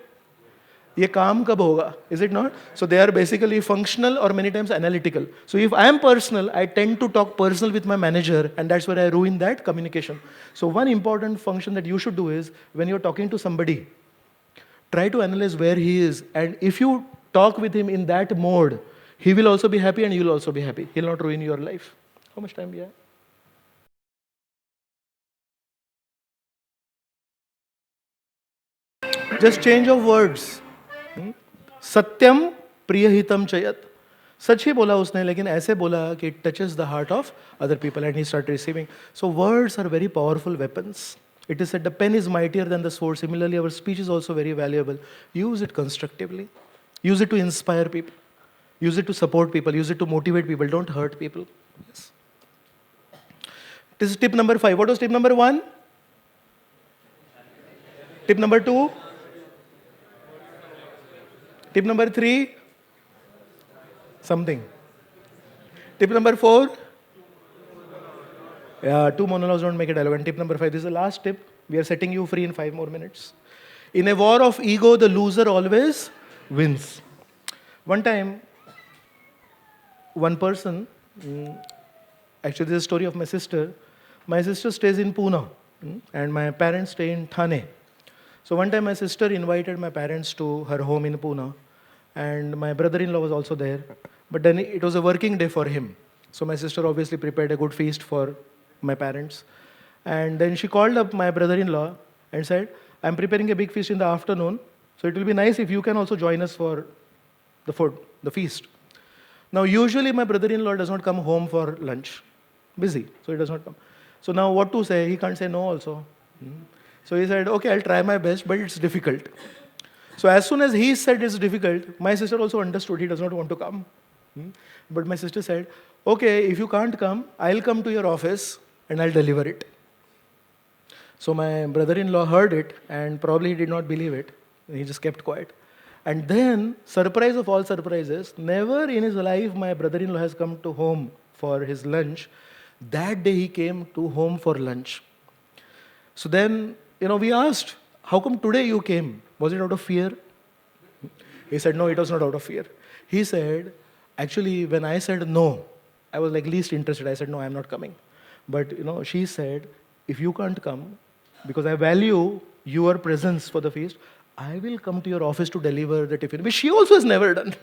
ये काम कब होगा? Is it not? So they are basically functional or many times analytical. So if I am personal, I tend to talk personal with my manager, and that's where I ruin that communication. So one important function that you should do is, when you're talking to somebody, try to analyze where he is, and if you talk with him in that mode, he will also be happy and you will also be happy. He will not ruin your life. How much time we have? Just change of words. Satyam priyahitam chayat. सच ही बोला उसने, लेकिन ऐसे बोला कि it touches the heart of other people and he started receiving. So words are very powerful weapons. It is said the pen is mightier than the sword. Similarly, our speech is also very valuable. Use it constructively. Use it to inspire people. Use it to support people. Use it to motivate people. Don't hurt people. Yes. This is tip number 5. What was tip number 1? Tip number 2? Tip number 3? Something. Tip number 4? Yeah, 2 monologues don't make a dialogue. And tip number 5, this is the last tip. We are setting you free in 5 more minutes. In a war of ego, the loser always wins. One time, one person, actually this is a story of my sister. My sister stays in Pune, and my parents stay in Thane. So one time my sister invited my parents to her home in Pune, and my brother-in-law was also there. But then it was a working day for him. So my sister obviously prepared a good feast for my parents. And then she called up my brother-in-law and said, I'm preparing a big feast in the afternoon, so it will be nice if you can also join us for the food, the feast. Now usually my brother-in-law does not come home for lunch. Busy, so he does not come. So now what to say? He can't say no also. So he said, okay, I'll try my best, but it's difficult. So as soon as he said it's difficult, my sister also understood he does not want to come. But my sister said, okay, if you can't come, I'll come to your office and I'll deliver it. So my brother-in-law heard it and probably did not believe it. He just kept quiet. And then, surprise of all surprises, never in his life my brother-in-law has come to home for his lunch. That day he came to home for lunch. So then, we asked, how come today you came? Was it out of fear? He said, no, it was not out of fear. He said, actually, when I said no, I was like least interested. I said, no, I'm not coming. But, she said, if you can't come, because I value your presence for the feast, I will come to your office to deliver the tiffin, which she also has never done.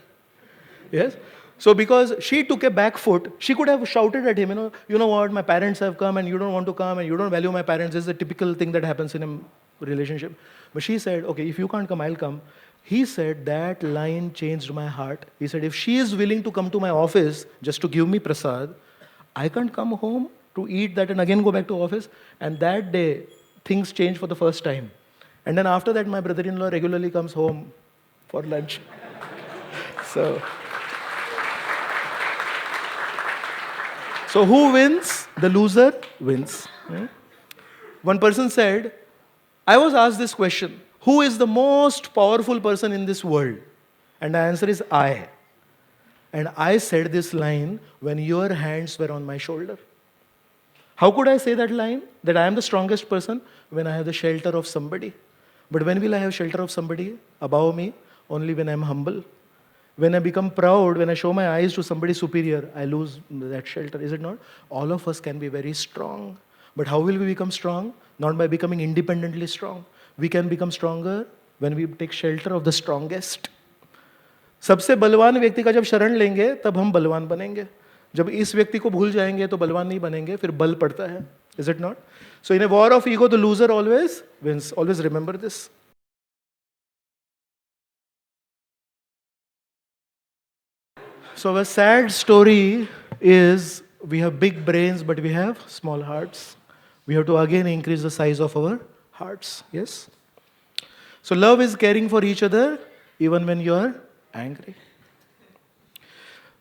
Yes? So because she took a back foot, she could have shouted at him, you know what, my parents have come and you don't want to come and you don't value my parents. This is a typical thing that happens in a relationship. But she said, okay, if you can't come, I'll come. He said, that line changed my heart. He said, if she is willing to come to my office just to give me prasad, I can't come home to eat that and again go back to office. And that day, things changed for the first time. And then after that, my brother-in-law regularly comes home for lunch. So who wins? The loser wins. One person said, I was asked this question, who is the most powerful person in this world? And the answer is I. And I said this line when your hands were on my shoulder. How could I say that line? That I am the strongest person? When I have the shelter of somebody. But when will I have shelter of somebody above me? Only when I am humble. When I become proud, when I show my eyes to somebody superior, I lose that shelter, is it not? All of us can be very strong. But how will we become strong? Not by becoming independently strong. We can become stronger when we take shelter of the strongest. सबसे बलवान व्यक्ति का जब शरण लेंगे तब हम बलवान बनेंगे. जब इस व्यक्ति को भूल जाएंगे तो बलवान नहीं बनेंगे, फिर बल पड़ता है. Is it not? So in a war of ego, the loser always wins. Always remember this. So a sad story is we have big brains, but we have small hearts. We have to again increase the size of our hearts. Yes? So love is caring for each other even when you are angry.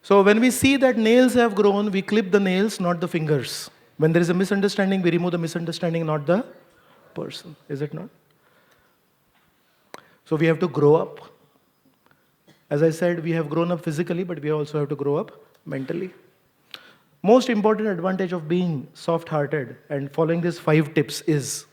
So when we see that nails have grown, we clip the nails, not the fingers. When there is a misunderstanding, we remove the misunderstanding, not the person. Is it not? So we have to grow up. As I said, we have grown up physically, but we also have to grow up mentally. Most important advantage of being soft-hearted and following these 5 tips is,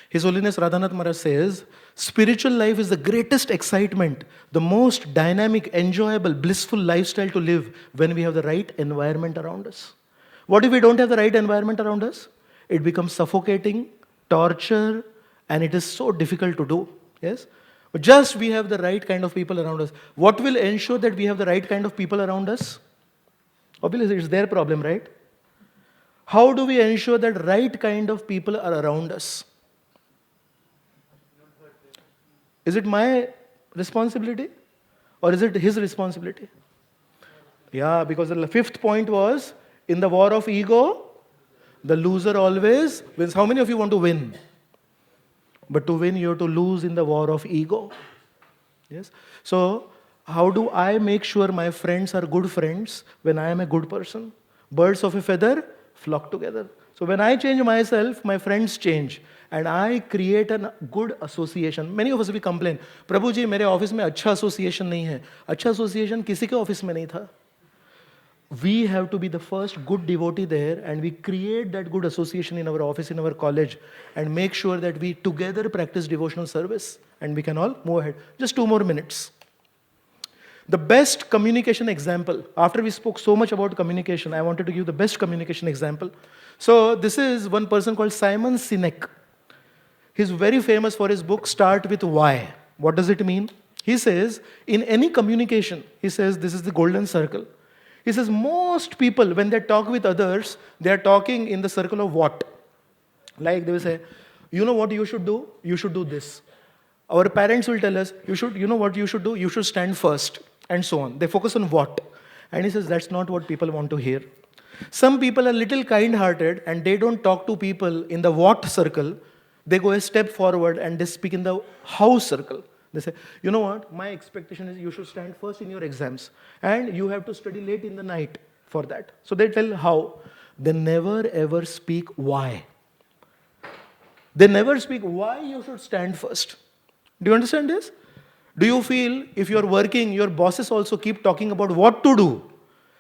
His Holiness Radhanath Maharaj says, spiritual life is the greatest excitement, the most dynamic, enjoyable, blissful lifestyle to live when we have the right environment around us. What if we don't have the right environment around us? It becomes suffocating, torture, and it is so difficult to do. Yes? But just we have the right kind of people around us. What will ensure that we have the right kind of people around us? Obviously, it's their problem, right? How do we ensure that right kind of people are around us? Is it my responsibility or is it his responsibility? Yeah, because the 5th point was, in the war of ego, the loser always wins. How many of you want to win? But to win, you have to lose in the war of ego. Yes? So, how do I make sure my friends are good friends when I am a good person? Birds of a feather flock together. So when I change myself, my friends change. And I create a good association. Many of us we complain, प्रभु जी मेरे office में अच्छा association नहीं है. अच्छा association किसी के office में नहीं था. we have to be the first good devotee there, and we create that good association in our office, in our college, and make sure that we together practice devotional service, and we can all move ahead. Just 2 more minutes. The best communication example, after we spoke so much about communication, I wanted to give the best communication example. So this is one person called Simon Sinek. He's very famous for his book, Start With Why. What does it mean? He says, in any communication, he says, this is the golden circle. He says, most people, when they talk with others, they are talking in the circle of what? Like they will say, you know what you should do? You should do this. Our parents will tell us, you know what you should do? You should stand first, and so on. They focus on what? And he says, that's not what people want to hear. Some people are little kind-hearted, and they don't talk to people in the what circle. They go a step forward, and they speak in the how circle. They say, you know what, my expectation is you should stand first in your exams, and you have to study late in the night for that. So they tell how. They never ever speak why. They never speak why you should stand first. Do you understand this? Do you feel if you're working, your bosses also keep talking about what to do?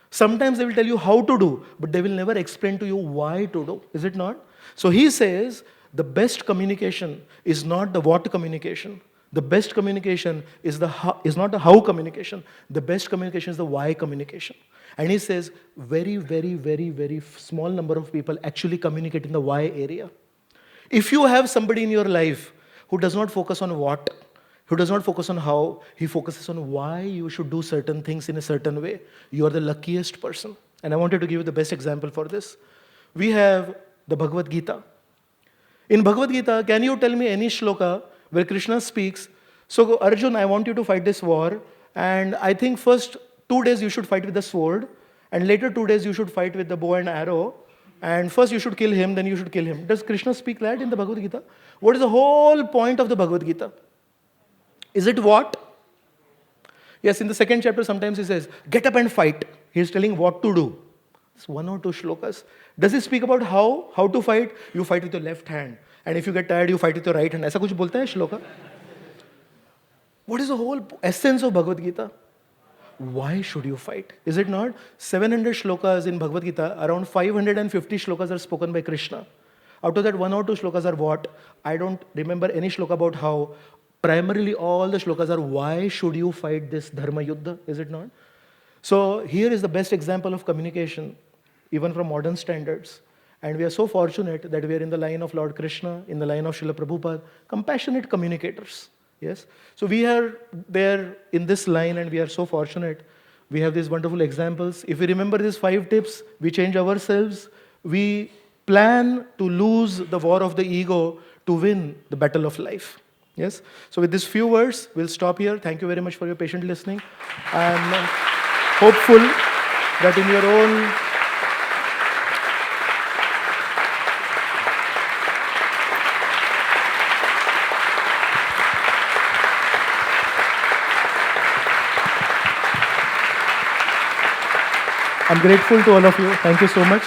Sometimes they will tell you how to do, but they will never explain to you why to do. Is it not? So he says, the best communication is not the what communication. The best communication is not the how communication. The best communication is the why communication. And he says, very, very, very, very small number of people actually communicate in the why area. If you have somebody in your life who does not focus on what, who does not focus on how, he focuses on why you should do certain things in a certain way, you are the luckiest person. And I wanted to give you the best example for this. We have the Bhagavad Gita. In Bhagavad Gita, can you tell me any shloka where Krishna speaks, so Arjun, I want you to fight this war, and I think first 2 days you should fight with the sword, and later 2 days you should fight with the bow and arrow, and first you should kill him, then you should kill him. Does Krishna speak that in the Bhagavad Gita? What is the whole point of the Bhagavad Gita? Is it what? Yes, in the 2nd chapter sometimes he says, get up and fight. He is telling what to do. It's 1 or 2 shlokas. Does he speak about how to fight? You fight with your left hand. And if you get tired, you fight with your right hand. ऐसा कुछ बोलता है shloka? What is the whole essence of Bhagavad Gita? Why should you fight? Is it not? 700 shlokas in Bhagavad Gita, around 550 shlokas are spoken by Krishna. Out of that, 1 or 2 shlokas are what? I don't remember any shloka about how. Primarily, all the shlokas are why should you fight this dharma yuddha? Is it not? So here is the best example of communication, even from modern standards. And we are so fortunate that we are in the line of Lord Krishna, in the line of Srila Prabhupada, compassionate communicators. Yes? So we are there in this line, and we are so fortunate. We have these wonderful examples. If we remember these 5 tips, we change ourselves. We plan to lose the war of the ego to win the battle of life. Yes? So with these few words, we'll stop here. Thank you very much for your patient listening. I'm hopeful that in your own I'm grateful to all of you. Thank you so much.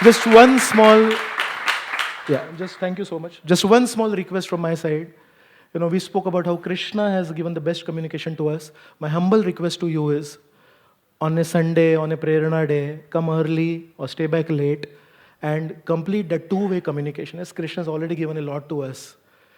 Just one small, thank you so much. Just one small request from my side. We spoke about how Krishna has given the best communication to us. My humble request to you is, on a Sunday, on a Prerana day, come early or stay back late, and complete that two-way communication, as Krishna has already given a lot to us.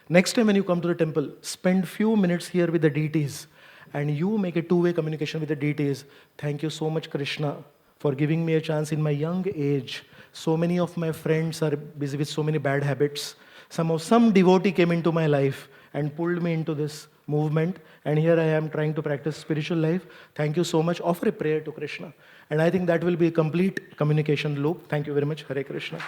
Next time when you come to the temple, spend few minutes here with the deities, and you make a two-way communication with the deities. Thank you so much, Krishna, for giving me a chance in my young age. So many of my friends are busy with so many bad habits. Some devotee came into my life and pulled me into this movement, and here I am trying to practice spiritual life. Thank you so much. Offer a prayer to Krishna. And I think that will be a complete communication loop. Thank you very much. Hare Krishna.